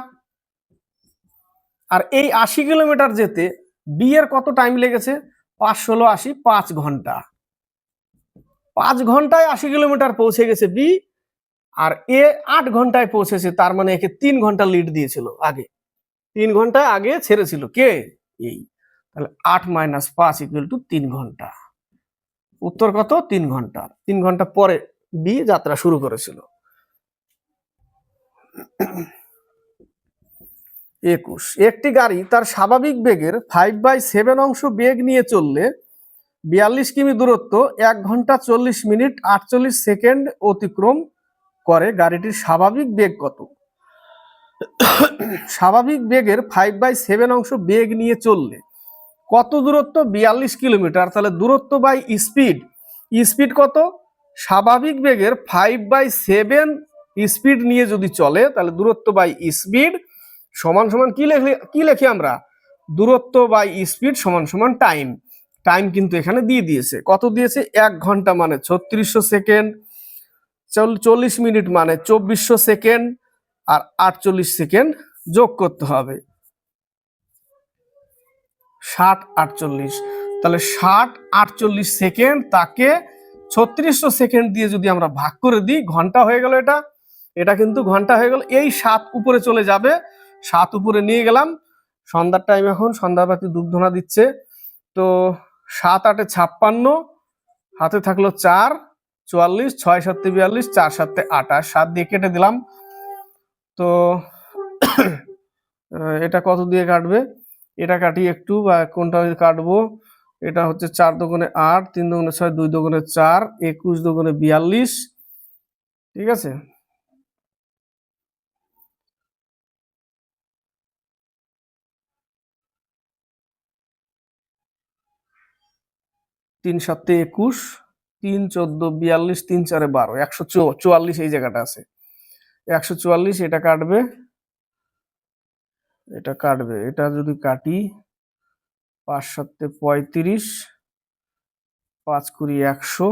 আর এই 80 কিলোমিটার যেতে বি এর কত টাইম লেগেছে? 5 16 80 5 ঘন্টা। 5 ঘন্টায় 80 কিলোমিটার পৌঁছে গেছে বি, আর এ 8 ঘন্টায় পৌঁছেছে, তার মানে একে 3 ঘন্টা লিড দিয়েছিল আগে, 3 ঘন্টায় আগে ছেড়েছিল কে? এই। তাহলে 8 - 5 = 3 ঘন্টা। উত্তর কত? 3 ঘন্টা। 3 ঘন্টা পরে বি যাত্রা শুরু করেছিল। 21। একটি গাড়ি তার স্বাভাবিক বেগের 5/7 অংশ বেগ নিয়ে চললে 42 কিমি দূরত্ব 1 ঘন্টা 40 মিনিট 48 সেকেন্ড অতিক্রম করে। গাড়িটির স্বাভাবিক বেগ কত? স্বাভাবিক বেগের 5/7 অংশ বেগ নিয়ে চললে কত দূরত্ব? 42 কিলোমিটার। তাহলে দূরত্ব বাই স্পিড, স্পিড কত? স্বাভাবিক বেগের 5/7 স্পিড নিয়ে যদি চলে তাহলে দূরত্ব বাই স্পিড সমান সমান কি লেখি আমরা? দূরত্ব বাই স্পিড সমান সমান টাইম। টাইম কিন্তু এখানে দিয়ে দিয়েছে, কত দিয়েছে? 1 ঘন্টা মানে 3600 সেকেন্ড, 40 মিনিট মানে 2400 সেকেন্ড, আর 48 সেকেন্ড যোগ করতে হবে, 60 48। তাহলে 60 48 সেকেন্ড তাকে 3600 সেকেন্ড দিয়ে যদি আমরা ভাগ করে দিই, ঘন্টা হয়ে গেল। এটা কিন্তু ঘন্টা হয়ে গেল। এই 7 উপরে চলে যাবে, 7 উপরে নিয়ে গেলাম। সন্ধ্যার টাইম, এখন সন্ধ্যাবাতি ধূপধুনা দিচ্ছে। তো 7 8 56, হাতে থাকলো 4 44, 6 7 42, 4 7 28, 7 দিয়ে কেটে দিলাম। তো এটা কত দিয়ে কাটবে, এটা কাটি একটু, বা কোনটা কাটবো, এটা হচ্ছে 4 দুগুণে 8, 3 দুগুণে 6, 2 দুগুণে 4, 21 দুগুণে 42, ঠিক আছে। তিন 7 21, 3 14 42, 3 4 12, 144 এই জায়গাটা আছে। 144 এটা কাটবে, এটা কাটবে, এটা যদি কাটি 5 7 35, 5 20 100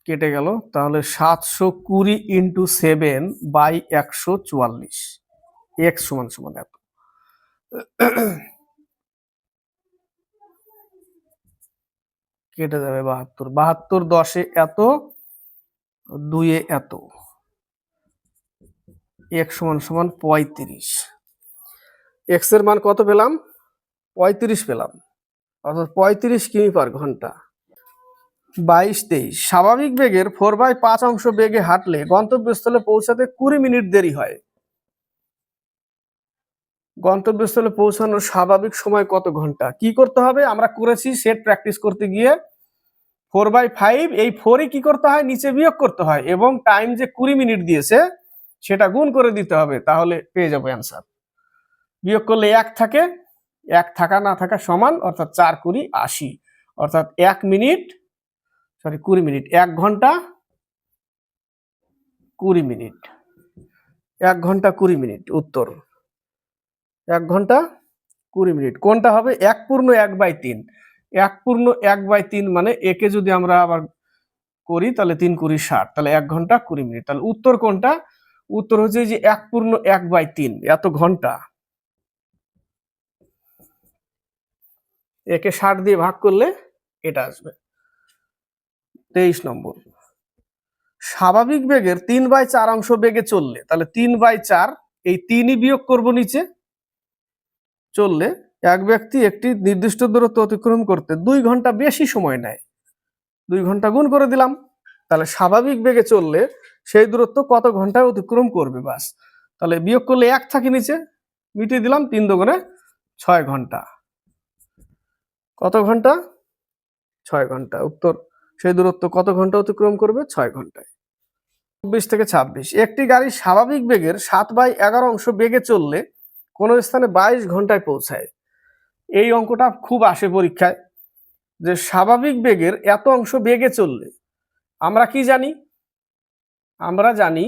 কেটে গেল, তাহলে 720 ইন্টু 7 বাই 144, এক্স সমান সমান এত। কেটে যাবে 72, 72 10-এ এত, 2-এ এত, এক্স সমান সমান 35। এক্স এর মান কত পেলাম, 35 পেলাম, অর্থাৎ 35 কিমি পার ঘন্টা। 22 23, স্বাভাবিক বেগের 4/5 অংশ বেগে হাঁটলে গন্তব্যস্থলে পৌঁছাতে 20 মিনিট দেরি হয়। গন্তব্যস্থলে পৌঁছানোর স্বাভাবিক সময় কত ঘন্টা? কি করতে হবে, আমরা করেছি সেট প্র্যাকটিস করতে গিয়ে 4/5, এই 4ই কি করতে হয়, নিচে বিয়োগ করতে হয়, এবং টাইম যে 20 মিনিট দিয়েছে সেটা গুণ করে দিতে হবে, তাহলে পেয়ে যাবো অ্যান্সার। বিয়োগ করলে 1 থাকে, 1 থাকা না থাকা সমান, অর্থাৎ 4 20 80, অর্থাৎ 1 মিনিট, সরি 20 মিনিট, 1 ঘন্টা 20 মিনিট, 1 ঘন্টা 20 মিনিট উত্তর। 1 ঘন্টা 20 মিনিট কোনটা হবে, 1 পূর্ণ 1/3, 1 পূর্ণ 1/3 মানে একে যদি আমরা আবার করি তাহলে 3 20 60, তাহলে 1 ঘন্টা 20 মিনিট। তাহলে উত্তর কোনটা, উত্তর হচ্ছে যে 1 পূর্ণ 1/3 এত ঘন্টা। একে 60 দিয়ে ভাগ করলে এটা আসবে। 23 নম্বর, স্বাভাবিক বেগের 3/4 অংশ বেগে চললে, তাহলে 3/4, এই 3ই বিয়োগ করব নিচে, চললে এক ব্যক্তি একটি নির্দিষ্ট দূরত্ব অতিক্রম করতে 2 ঘন্টা বেশি সময় নেয়। 2 ঘন্টা গুণ করে দিলাম, তাহলে স্বাভাবিক বেগে চললে সেই দূরত্ব কত ঘন্টায় অতিক্রম করবে, বাস। তাহলে বিয়োগ করলে 1 থাকে নিচে, মিটিয়ে দিলাম, 3 দুগুণে 6 ঘন্টা। কত ঘন্টা, 6 ঘন্টা উত্তর। সেই দূরত্ব কত ঘন্টা অতিক্রম করবে, 6 ঘন্টায়। 24 থেকে 26, একটি গাড়ি স্বাভাবিক বেগের 7/11 অংশ বেগে চললে কোন স্থানে 22 ঘন্টায় পৌঁছায়। এই অঙ্কটা খুব আসে পরীক্ষায়, যে স্বাভাবিক বেগের এত অংশ বেগে চললে আমরা কি জানি, আমরা জানি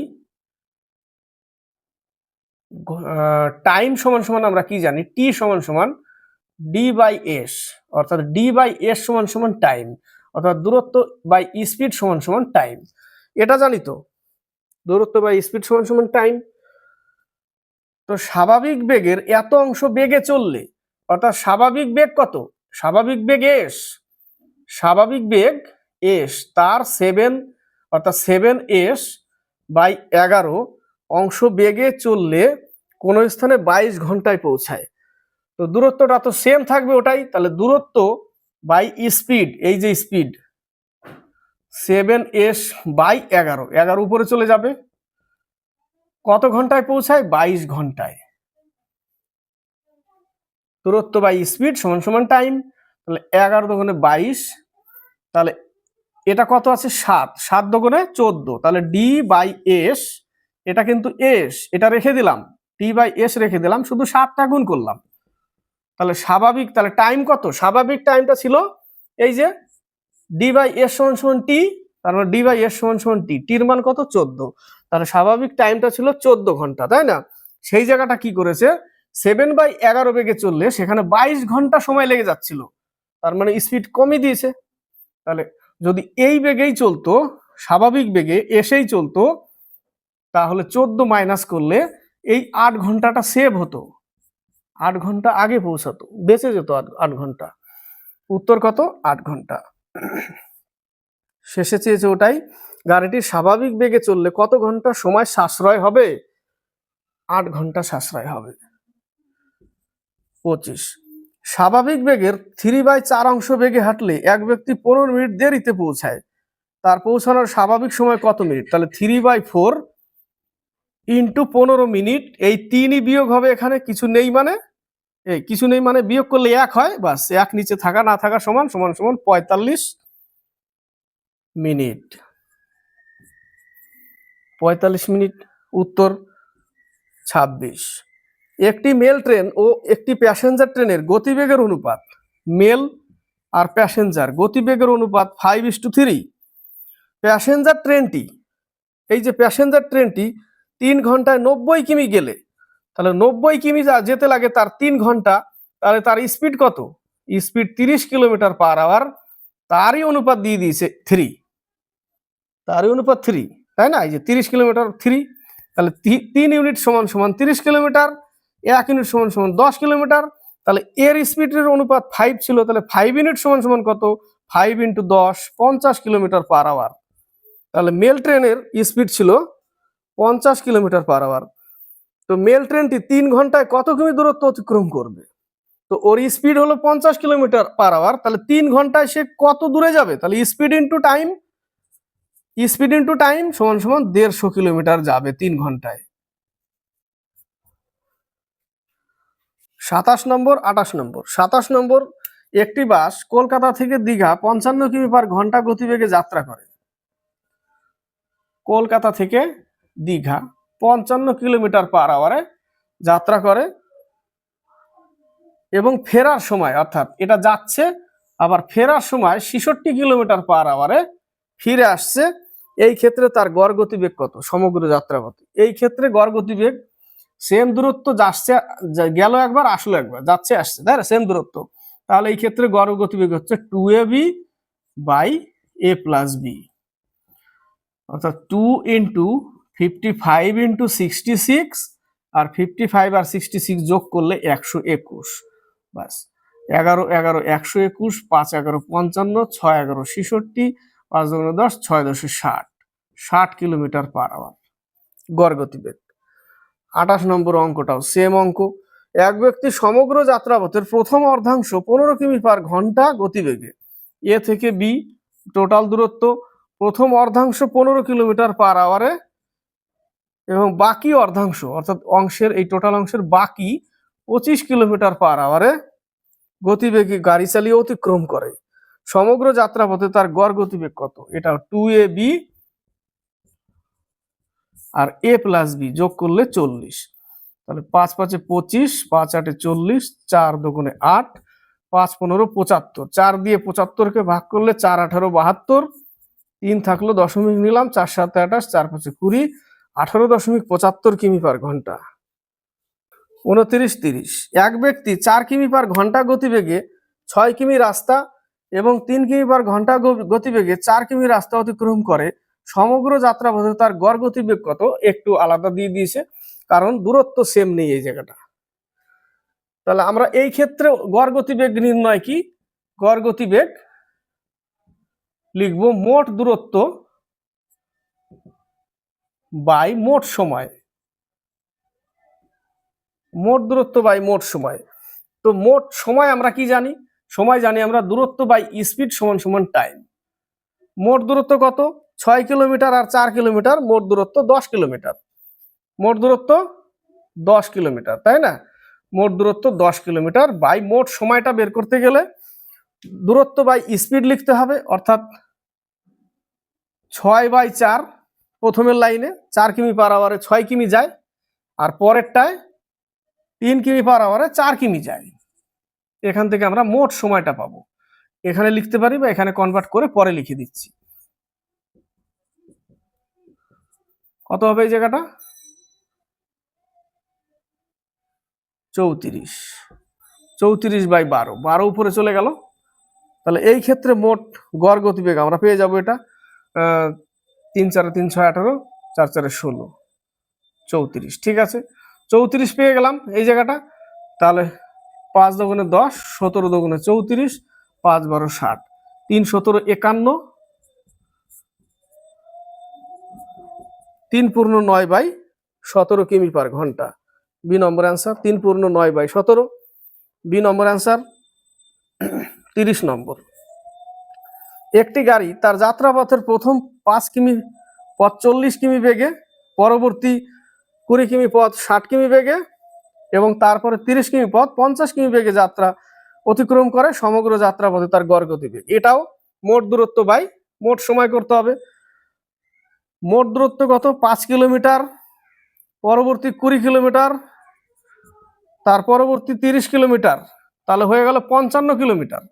টাইম সমান সমান, আমরা কি জানি, টি সমান সমান d/s, অর্থাৎ d/s সমান সমান টাইম, অর্থাৎ দূরত্ব বাই স্পিড সমান সমান টাইম। এটা জানি তো, দূরত্ব বাই স্পিড সমান সমান টাইম। তো স্বাভাবিক বেগের এত অংশ বেগে চললে, অর্থাৎ স্বাভাবিক বেগ কত, স্বাভাবিক বেগ s, স্বাভাবিক বেগ s, তার 7, অর্থাৎ 7s/11 অংশ বেগে চললে কোন স্থানে 22 ঘন্টায় পৌঁছায়। তো দূরত্বটা তো সেম থাকবে ওটাই, তাহলে দূরত্ব বাই স্পিড, এই যে স্পিড 7s/11, 11 উপরে চলে যাবে, কত ঘন্টায় পৌঁছায়, 22 ঘন্টায়। দূরত্ব বাই স্পিড সমান সমান টাইম, তাহলে 11 দুগুণে 22, তাহলে এটা কত আছে, 7, 7 দুগুণে 14, তাহলে d/s, এটা কিন্তু s, এটা রেখে দিলাম, d/s রেখে দিলাম, শুধু 7টা গুণ করলাম, তাহলে স্বাভাবিক, তাহলে টাইম কত, স্বাভাবিক টাইমটা ছিল এই যে d/s সমান সমান t, তার মানে d/s সমান সমান t, টির মান কত, 14, তাহলে স্বাভাবিক টাইমটা ছিল 14 ঘন্টা, তাই না। সেই জায়গাটা কি করেছে, 7/11 বেগে চললে সেখানে 22 ঘন্টা সময় লেগে যাচ্ছিল, তার মানে স্পিড কমিয়ে দিয়েছে। তাহলে যদি এই বেগেই চলতো, স্বাভাবিক বেগে এসেই চলতো, তাহলে 14 মাইনাস করলে এই 8 ঘন্টাটা সেভ হতো, 8 ঘন্টা আগে পৌঁছাতো, বেঁচে যেত 8 ঘন্টা। উত্তর কত, 8 ঘন্টা। শেষে চেয়েছে ওটাই, গাড়িটি স্বাভাবিক বেগে চললে কত ঘন্টা সময় সাশ্রয় হবে, 8 ঘন্টা সাশ্রয় হবে। 25, স্বাভাবিক বেগের 3/4 অংশ বেগে হাঁটলে এক ব্যক্তি 15 মিনিট দেরিতে পৌঁছায়, তার পৌঁছানোর স্বাভাবিক সময় কত মিনিট, তাহলে 3/4 ইন্টু 15 মিনিট, এই 3ই বিয়োগ হবে, এখানে কিছু নেই মানে কিছু নেই মানে বিয়োগ করলে 1 হয়, বাস 1 নিচে থাকা না থাকা সমান সমান সমান 45 মিনিট। 45 মিনিট। উত্তর 26। একটি মেল ট্রেন ও একটি প্যাসেঞ্জার ট্রেনের গতিবেগের অনুপাত, মেল আর প্যাসেঞ্জার গতিবেগের অনুপাত 5:3। প্যাসেঞ্জার ট্রেনটি, এই যে প্যাসেঞ্জার ট্রেনটি 3 ঘন্টায় 90 কিমি গেলে, তাহলে 90 কিমি যেতে লাগে তার 3 ঘন্টা, তাহলে তার স্পিড কত? Speed 30 kilometre per hour. তারই অনুপাত দিয়ে দিয়েছে 3, তারই অনুপাত 3, তাই না? এই যে 30 কিলোমিটার 3, তাহলে 3 ইউনিট সমান সমান 30 কিলোমিটার, 1 ইউনিট সমান সমান 10 কিলোমিটার। তাহলে এর স্পিডের অনুপাত 5 ছিল, তাহলে 5 ইউনিট সমান সমান কত? 5 × 10, 50 কিলোমিটার পার আওয়ার। তাহলে মেল ট্রেনের স্পিড ছিল 50 কিলোমিটার পার আওয়ার। তো মেল ট্রেনটি 3 ঘন্টায় কত কিমি দূরত্ব অতিক্রম করবে? তো ওর স্পিড হলো 50 কিলোমিটার পার আওয়ার, তাহলে 3 ঘন্টায় সে কত দূরে যাবে? তাহলে speed into time, speed into time সমান সমান 150 কিলোমিটার যাবে 3 ঘন্টায়। 27 নম্বর, 28 নম্বর। 27 নম্বর, একটি বাস কলকাতা থেকে দীঘা 55 কিমি পার ঘন্টা গতিবেগে যাত্রা করে। কলকাতা থেকে দীঘা 55 কিলোমিটার পার আওয়ারে যাত্রা করে এবং ফেরার সময়, অর্থাৎ এটা যাচ্ছে আবার ফেরার সময় 66 কিলোমিটার পার আওয়ারে ফিরে আসছে। এই ক্ষেত্রে তার গড় গতিবেগ কত সমগ্র যাত্রাপথে? এই ক্ষেত্রে গড় গতিবেগ সেম দূরত্ব, যাচ্ছে গেল একবার আসলো একবার, যাচ্ছে আসছে, তাই না? সেম দূরত্ব। তাহলে এই ক্ষেত্রে গড় গতিবেগ হচ্ছে 2ab/a+b, অর্থাৎ 2 × 55 × 66, আর 55 আর 66 যোগ করলে 121, বাস 11 11 121, 5 11 55, 6 11 66, 5 2 10, 6 10 60, 60 কিলোমিটার পার আওয়ার গড় গতিবেগ। 28 নম্বর অঙ্কটাও সেম অঙ্ক। এক ব্যক্তি সমগ্র যাত্রাপথের প্রথম অর্ধাংশ 15 কিমি পার ঘন্টা গতিবেগে এ থেকে বি, টোটাল দূরত্ব প্রথম অর্ধাংশ 15 কিলোমিটার পার আওয়ারে এবং বাকি অর্ধাংশ, অর্থাৎ অংশের এই টোটাল অংশের বাকি 25 কিলোমিটার পার আওয়ারে গতিবেগে গাড়ি চালিয়ে অতিক্রম করে। সমগ্র যাত্রাপথে তার গড় গতিবেগ কত? এটা 2ab আর a+b যোগ করলে 40। তাহলে 5 5 25, 5 8 40, 4 2 8, 5 15 75, 4 দিয়ে 75কে ভাগ করলে 4 18 72, 3 থাকলো দশমিক নিলাম, 4 7 28, 4 5 20, 18.75 কিমি পার ঘন্টা। 29 30, এক ব্যক্তি 4 কিমি পার ঘন্টা গতিবেগে 6 কিমি রাস্তা এবং 3 কিমি পার ঘন্টা গতিবেগে 4 কিমি রাস্তা অতিক্রম করে। সমগ্র যাত্রাপথে তার গড় গতিবেগ কত? একটু আলাদা দিয়ে দিয়েছে, কারণ দূরত্ব সেম নেই এই জায়গাটা। তাহলে আমরা এই ক্ষেত্রে গড় গতিবেগ নির্ণয় কি? গড় গতিবেগ লিখব মোট দূরত্ব বাই মোট সময়, মোট দূরত্ব বাই মোট সময়। তো মোট সময় আমরা কি জানি? সময় জানি আমরা দূরত্ব বাই স্পিড সমান সমান টাইম। মোট দূরত্ব কত? 6 কিলোমিটার আর 4 কিলোমিটার, মোট দূরত্ব 10 কিলোমিটার। মোট দূরত্ব 10 কিলোমিটার, তাই না? মোট দূরত্ব 10 কিলোমিটার বাই মোট সময়টা বের করতে গেলে দূরত্ব বাই স্পিড লিখতে হবে, অর্থাৎ 6/4, প্রথমের লাইনে 4 কিমি পার আওয়ারে 6 কিমি যায়, আর পরেরটায় 3 কিমি পার আওয়ারে 4 কিমি যায়। এখান থেকে আমরা মোট সময়টা পাবো। এখানে লিখতে পারি বা এখানে কনভার্ট করে পরে লিখে দিচ্ছি। কত হবে এই জায়গাটা? 34, 34/12, 12 উপরে চলে গেল। তাহলে এই ক্ষেত্রে মোট গড় গতিবেগ আমরা পেয়ে যাব এটা 3 4 3 6 18, 4 4 16, 34। ঠিক আছে, 34 পেয়ে গেলাম এই জায়গাটা। তাহলে 5 2 10, 17 2 34, 5 12 60, 3 17 51, 3 পূর্ণ 9/17 কিমি পার ঘন্টা। বি নম্বর অ্যান্সার 3 পূর্ণ 9/17, বি নম্বর অ্যান্সার। 30 নম্বর, একটি গাড়ি তার যাত্রাপথের প্রথম 5 কিমি পথ 40 কিমি বেগে, পরবর্তী 20 কিমি পথ 60 কিমি বেগে এবং তারপরে 30 কিমি পথ 50 কিমি বেগে যাত্রা অতিক্রম করে সমগ্র যাত্রাপথে তার গড় গতিবেগ। এটাও মোট দূরত্ব বাই মোট সময় করতে হবে। মোট দূরত্ব কত? 5 কিলোমিটার, পরবর্তী 20 কিলোমিটার, তার পরবর্তী 30 কিলোমিটার, তাহলে হয়ে গেল 55 কিলোমিটার।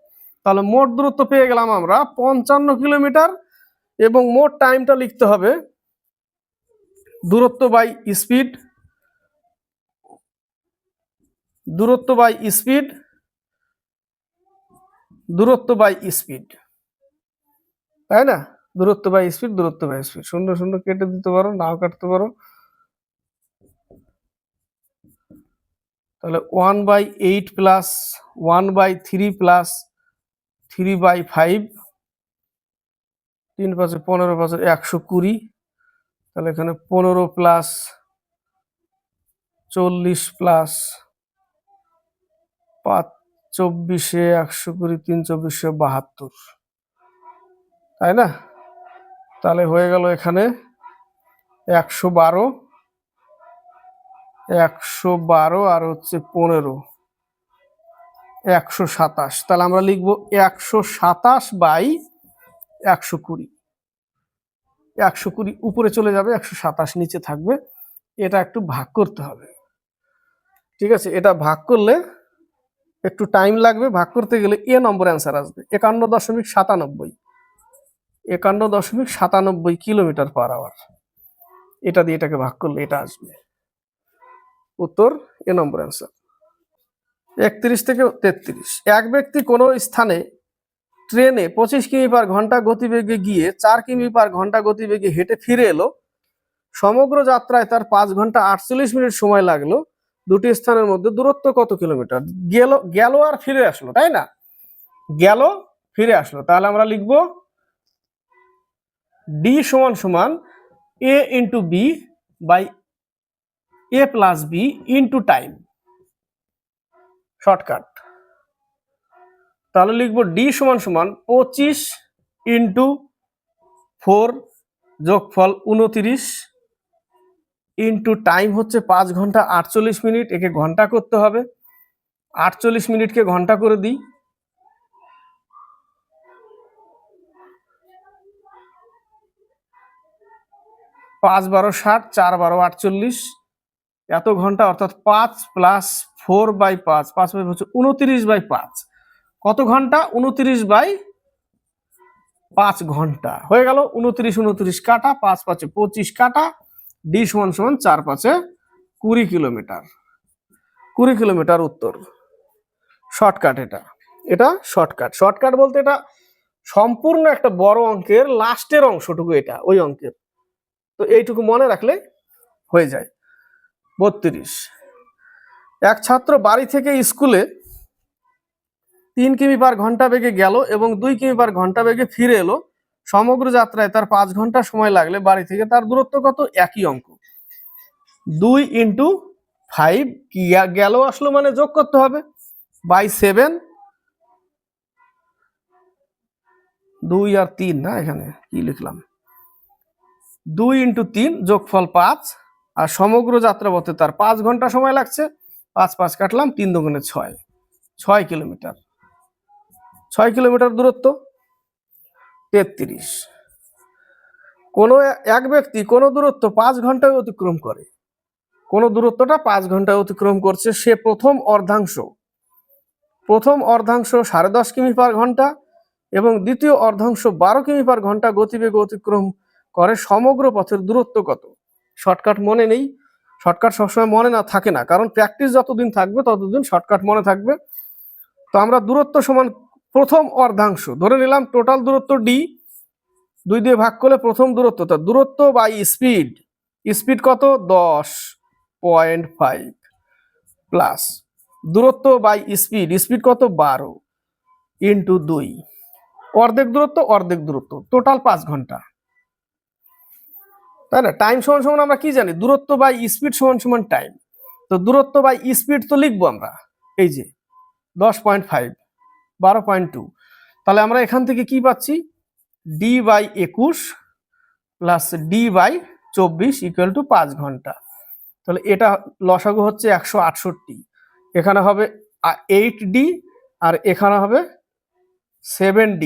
তাহলে মোট দূরত্ব পেয়ে গেলাম আমরা 55 কিলোমিটার এবং মোট টাইমটা লিখতে হবে দূরত্ব বাই স্পিড, দূরত্ব বাই স্পিড, দূরত্ব বাই স্পিড, তাই না? দূরত্ব বাই স্পিড, দূরত্ব বাই স্পিড, শূন্য শূন্য কেটে দিতে পারো, নাও কাটতে পারো। তাহলে 1/8 প্লাস 1/3 প্লাস 3/5, 3 5 15 5 120, তাহলে এখানে 15 প্লাস 40 প্লাস 5 24 120, 3 24 72, তাই না? তাহলে হয়ে গেল এখানে 112 আর হচ্ছে 15 127। তাহলে আমরা লিখবো 127/120, 120 উপরে চলে যাবে, 127 নিচে থাকবে। এটা একটু ভাগ করতে হবে, ঠিক আছে? এটা ভাগ করলে একটু টাইম লাগবে, ভাগ করতে গেলে এ নম্বর অ্যান্সার আসবে 51.97, 51.97 কিলোমিটার পার আওয়ার। এটা দিয়ে এটাকে ভাগ করলে এটা আসবে উত্তর, এ নম্বর অ্যান্সার। 31 থেকে 33, এক ব্যক্তি কোনো স্থানে ট্রেনে 25 কিমি পার ঘন্টা গতিবেগে গিয়ে 4 কিমি পার ঘন্টা গতিবেগে হেঁটে ফিরে এলো। সমগ্র যাত্রায় তার 5 ঘন্টা 48 মিনিট সময় লাগলো। দুটি স্থানের মধ্যে দূরত্ব কত কিলোমিটার? গেল আর ফিরে আসলো, তাই না? গেল ফিরে আসলো, তাহলে আমরা লিখব ডি সমান সমান A into B by A plus B into time, shortcut. তাহলে লিখবো ডি সমান সমান 25 ইন্টু 4 যোগফল 29 ইন্টু টাইম হচ্ছে 5 ঘন্টা 48 মিনিট, একে ঘন্টা করতে হবে। 48 মিনিটকে ঘন্টা করে দিই, 5 12 60, 4 12 48, এত ঘন্টা, অর্থাৎ 5 প্লাস 4/5, 5 হচ্ছে 29/5। কত ঘন্টা? 29/5 ঘন্টা হয়ে গেল। 29 কাটা, 5 5 25 কাটা, ডি সমান সমান 4 5 20 কিলোমিটার। 20 কিলোমিটার উত্তর। শর্টকাট এটা শর্টকাট। শর্টকাট বলতে এটা সম্পূর্ণ একটা বড় অঙ্কের লাস্টের অংশটুকু, এটা ওই অঙ্কের। তো এইটুকু মনে রাখলে হয়ে যায়। 32, এক ছাত্র বাড়ি থেকে স্কুলে 3 কিমি পার ঘন্টা বেগে গেল এবং 2 কিমি পার ঘন্টা বেগে ফিরে এলো। সমগ্র যাত্রায় তার 5 ঘন্টা সময় লাগলে বাড়ি থেকে তার দূরত্ব কত? একই অঙ্ক, 2 ইন্টু 5, গেল আসলো মানে যোগ করতে হবে, বাই 7, 2 আর 3 না, এখানে কি লিখলাম, 2 ইন্টু 3 যোগফল 5, আর সমগ্র যাত্রাপথে তার 5 ঘন্টা সময় লাগছে। 5 5 কাটলাম, 3 দুগুণে 6, 6 কিলোমিটার, 6 কিলোমিটার দূরত্ব। 33, কোনো এক ব্যক্তি কোনো দূরত্ব 5 ঘন্টায় অতিক্রম করে, কোন দূরত্বটা 5 ঘন্টায় অতিক্রম করছে। সে প্রথম অর্ধাংশ 10.5 কিমি পার ঘন্টা এবং দ্বিতীয় অর্ধাংশ 12 কিমি পার ঘন্টা গতিবেগে অতিক্রম করে। সমগ্র পথের দূরত্ব কত? শর্টকাট মনে নেই, শর্টকাট সবসময় মনে না থাকে না, কারণ প্র্যাকটিস যতদিন থাকবে ততদিন শর্টকাট মনে থাকবে। তো আমরা দূরত্ব সমান প্রথম অর্ধাংশ ধরে নিলাম, টোটাল দূরত্ব ডি, 2 দিয়ে ভাগ করলে প্রথম দূরত্ব, তার দূরত্ব বাই স্পিড, স্পিড কত? 10.5 প্লাস দূরত্ব বাই স্পিড, স্পিড কত? 12 ইন্টু 2, অর্ধেক দূরত্ব, টোটাল 5 ঘন্টা, তাই না? টাইম সমান সমান আমরা কি জানি? দূরত্ব বাই স্পিড সমান সমান টাইম। তো দূরত্ব বাই স্পিড তো লিখবো আমরা, এই যে 10.5, 12.2, তাহলে আমরা এখান থেকে কি পাচ্ছি? D by 21 plus D by 24 equal to 5 ঘন্টা। তাহলে এটা লসাগু হচ্ছে 168, এখানে হবে 8D আর এখানে হবে 7D,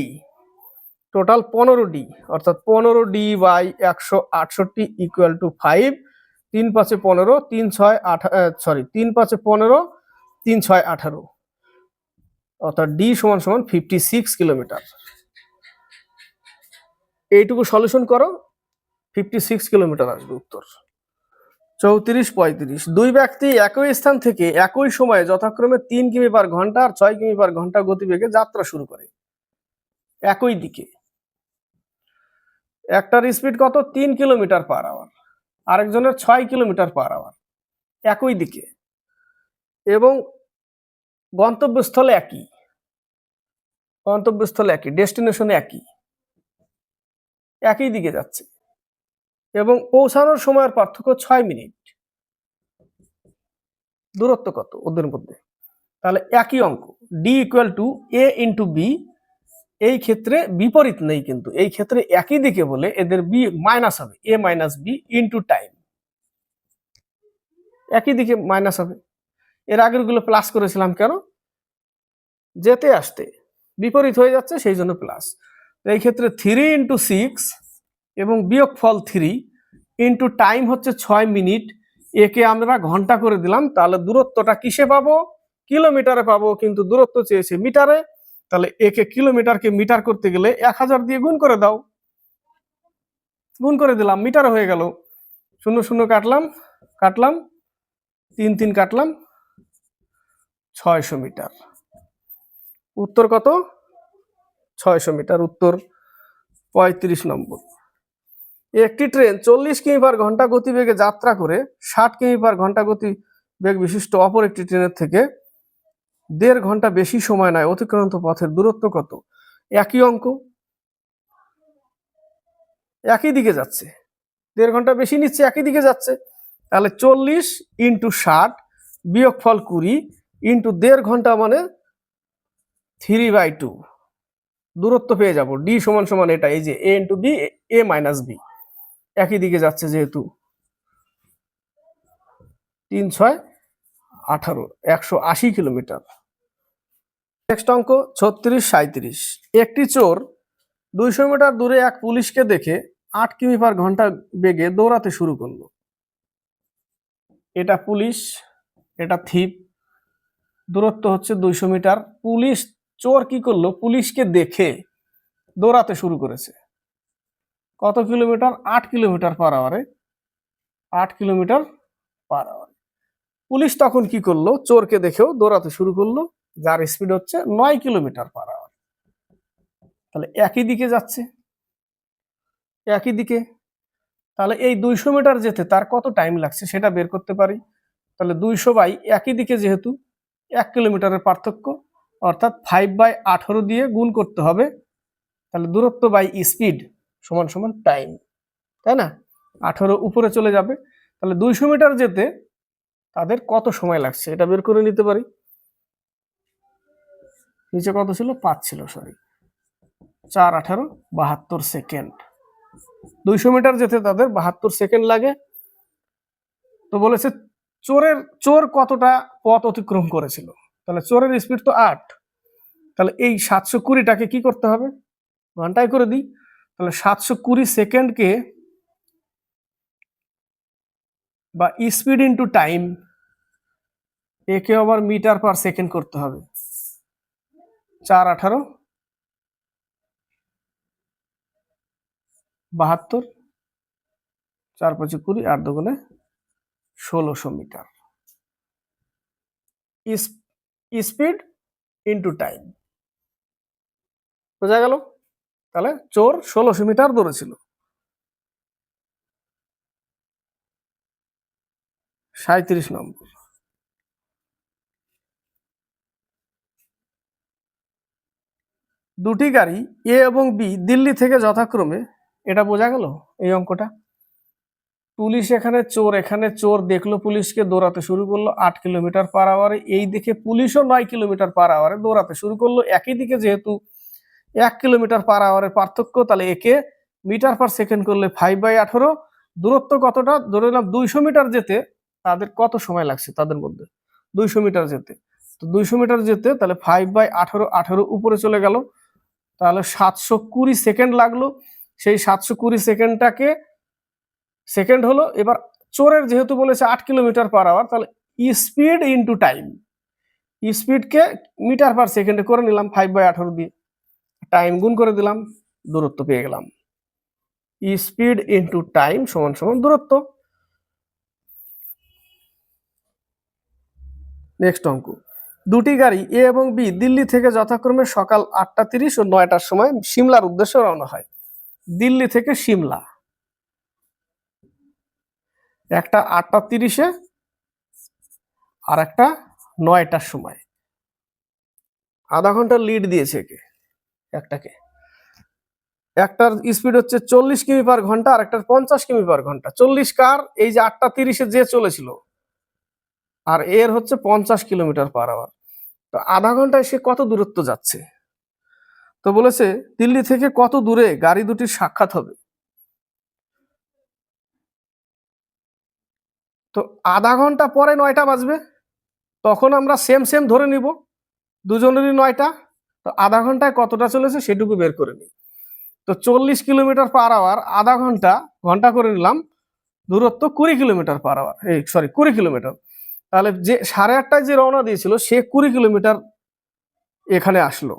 টোটাল 15D, অর্থাৎ 15D বাই 168 ইকুয়াল টু 5, 3 5 15, 3 6 18, 3 5 15, 3 6 18, অর্থাৎ D সমান সমান 56 কিলোমিটার। এইটুকু সলিউশন করো, 56 কিলোমিটার আসবে উত্তর। 34 35, দুই ব্যক্তি একই স্থান থেকে একই সময়ে যথাক্রমে 3 কিমি পার ঘন্টা আর 6 কিমি পার ঘন্টা গতিবেগে যাত্রা শুরু করে একই দিকে। একটার স্পিড কত? 3 কিলোমিটার পার আওয়ার, আরেকজনের 6 কিলোমিটার পার আওয়ার, একই দিকে, এবং গন্তব্যস্থলে একই, ডেস্টিনেশনে একই দিকে যাচ্ছে, এবং পৌঁছানোর সময়ের পার্থক্য 6 মিনিট। দূরত্ব কত ওদের মধ্যে? তাহলে একই অঙ্ক, D equal to A into B. এই ক্ষেত্রে বিপরীত নেই, কিন্তু এই ক্ষেত্রে একই দিকে বলে এদের বি মাইনাস হবে, এ মাইনাস বি ইন্টু টাইম, একই দিকে মাইনাস হবে। এর আগের গুলো প্লাস করেছিলাম কেন? যেতে আসতে বিপরীত হয়ে যাচ্ছে, সেই জন্য প্লাস। এই ক্ষেত্রে 3 ইন্টু 6 এবং বিয়োগফল 3 ইন্টু টাইম হচ্ছে 6 মিনিট, একে আমরা ঘন্টা করে দিলাম। তাহলে দূরত্বটা কিসে পাবো? কিলোমিটারে পাবো, কিন্তু দূরত্ব চেয়েছে মিটারে। তাহলে একে কিলোমিটারকে মিটার করতে গেলে 1000 দিয়ে গুণ করে দাও, গুণ করে দিলাম, মিটারে হয়ে গেল। 0 0 কাটলাম, 3 3 কাটলাম, 600 মিটার। উত্তর কত? 600 মিটার। উত্তর 35 নম্বর। একটি ট্রেন 40 কিমি পার ঘন্টা গতিবেগে যাত্রা করে 60 কিমি পার ঘন্টা গতিবেগ বিশিষ্ট অপর একটি ট্রেনের থেকে 1.5 ঘন্টা বেশি সময় নেয় অতিক্রান্ত পথের দূরত্ব কত? একই অঙ্ক, একই দিকে যাচ্ছে, 1.5 ঘন্টা বেশি নিচ্ছে, একই দিকে যাচ্ছে। তাহলে 40 ইন্টু 60 বিয়োগফল 20 ইন্টু 1.5 ঘন্টা মানে 3/2, দূরত্ব পেয়ে যাব। ডি সমান সমান এটা, এই যে এ ইন্টু বি, এ মাইনাস বি, একই দিকে যাচ্ছে যেহেতু। 3 6 18, 180 কিলোমিটার। নেক্সট অঙ্ক 36 37, একটি চোর 200 মিটার দূরে এক পুলিশকে দেখে 8 কিমি পার ঘন্টা বেগে দৌড়াতে শুরু করলো। এটা পুলিশ, এটা থিপ, দূরত্ব হচ্ছে 200 মিটার। পুলিশ, চোর কি করলো? পুলিশকে দেখে দৌড়াতে শুরু করেছে। কত কিলোমিটার? 8 কিলোমিটার পার আওয়ারে, 8 কিলোমিটার পার আওয়ার। পুলিশ তখন কি করলো? চোরকে দেখেও দৌড়াতে শুরু করলো, যার স্পিড হচ্ছে 9 কিলোমিটার পার আওয়ার। তাহলে একই দিকে যাচ্ছে, একই দিকে। তাহলে এই 200 মিটার যেতে তার কত টাইম লাগছে সেটা বের করতে পারি। তাহলে 200 বাই একই দিকে, যেহেতু 1 কিলোমিটারের পার্থক্য, অর্থাৎ 5/18 দিয়ে গুণ করতে হবে। তাহলে দূরত্ব বাই স্পিড সমান সমান টাইম, তাই না? 18 উপরে চলে যাবে। তাহলে 200 মিটার যেতে তাদের কত সময় লাগছে এটা বের করে নিতে পারি। নিচে কত ছিল? 5 ছিল, সরি, 4 18 72 সেকেন্ড। 200 মিটার যেতে তাদের 72 সেকেন্ড লাগে। তো বলেছে চোর কতটা পথ অতিক্রম করেছিল। তাহলে চোরের স্পিড তো 8, তাহলে এই 720টাকে কি করতে হবে? ঘন্টায় করে দিই। তাহলে 720 সেকেন্ডকে বা স্পিড ইন্টু টাইম, একে আবার মিটার পার সেকেন্ড করতে হবে। 4 18 72, 4 5 20, 8 2 1600 মিটার। স্পিড ইন্টু টাইম, বোঝা গেল? তাহলে চোর 1600 মিটার দৌড়েছিল। 37 নম্বর। দুটি গাড়ি এ এবং বি দিল্লি থেকে যথাক্রমে, এটা বোঝা গেল এই অঙ্কটা। পুলিশ এখানে চোর দেখলো পুলিশকে, দৌড়াতে শুরু করলো 8 কিলোমিটার পার আওয়ারে। এই দেখে পুলিশও 9 কিলোমিটার পার আওয়ারে দৌড়াতে শুরু করলো। একই দিকে যেহেতু 1 কিলোমিটার পার আওয়ারের পার্থক্য, তাহলে একে মিটার পার সেকেন্ড করলে 5/18। দূরত্ব কতটা? ধরে নিলাম 200 মিটার যেতে তাদের কত সময় লাগছে তাদের মধ্যে 200 মিটার যেতে। তো 200 মিটার যেতে তাহলে 5/18, 18 উপরে চলে গেল, তাহলে 720 সেকেন্ড লাগলো। সেই 720 সেকেন্ডটাকে সেকেন্ড হলো। এবার চোরের যেহেতু বলেছে 8 কিলোমিটার/আওয়ার, তাহলে স্পিড ইন্টু টাইম, স্পিডকে মিটার পার সেকেন্ডে করে নিলাম 5/18 দিয়ে, টাইম গুণ করে দিলাম, দূরত্ব পেয়ে গেলাম। স্পিড ইন্টু টাইম সমান সমান দূরত্ব। নেক্সট অঙ্ক, দুটি গাড়ি এ এবং বি দিল্লি থেকে যথাক্রমে সকাল 8:30 ও 9টার সময় সিমলার উদ্দেশ্যে রওনা হয়। দিল্লি থেকে সিমলা, একটা 8:30-এ আর একটা 9টার সময়, আধা ঘন্টা লিড দিয়েছে একটাকে। একটার স্পিড হচ্ছে 40 কিমি/ঘন্টা আর একটার 50 কিমি/ঘন্টা। 40 কার, এই যে 8:30-এ যে চলেছিল, আর এর হচ্ছে 50 কিলোমিটার/আওয়ার। তো আধা ঘন্টায় সে কত দূরত্ব যাচ্ছে? তো বলেছে দিল্লি থেকে কত দূরে গাড়ি দুটির সাক্ষাৎ হবে। তো আধা ঘন্টা পরে 9টা বাজবে, তখন আমরা সেম সেম ধরে নিব, দুজনেরই 9টা। তো আধা ঘন্টায় কতটা চলেছে সেটুকু বের করে নিই। তো 40 কিলোমিটার/আওয়ার আধা ঘন্টা, ঘন্টা করে নিলাম, দূরত্ব 20 কিলোমিটার/আওয়ার, এই সরি 20 কিলোমিটার। তাহলে যে 8:30টায় যে রওনা দিয়েছিল সে 20 কিলোমিটার এখানে আসলো।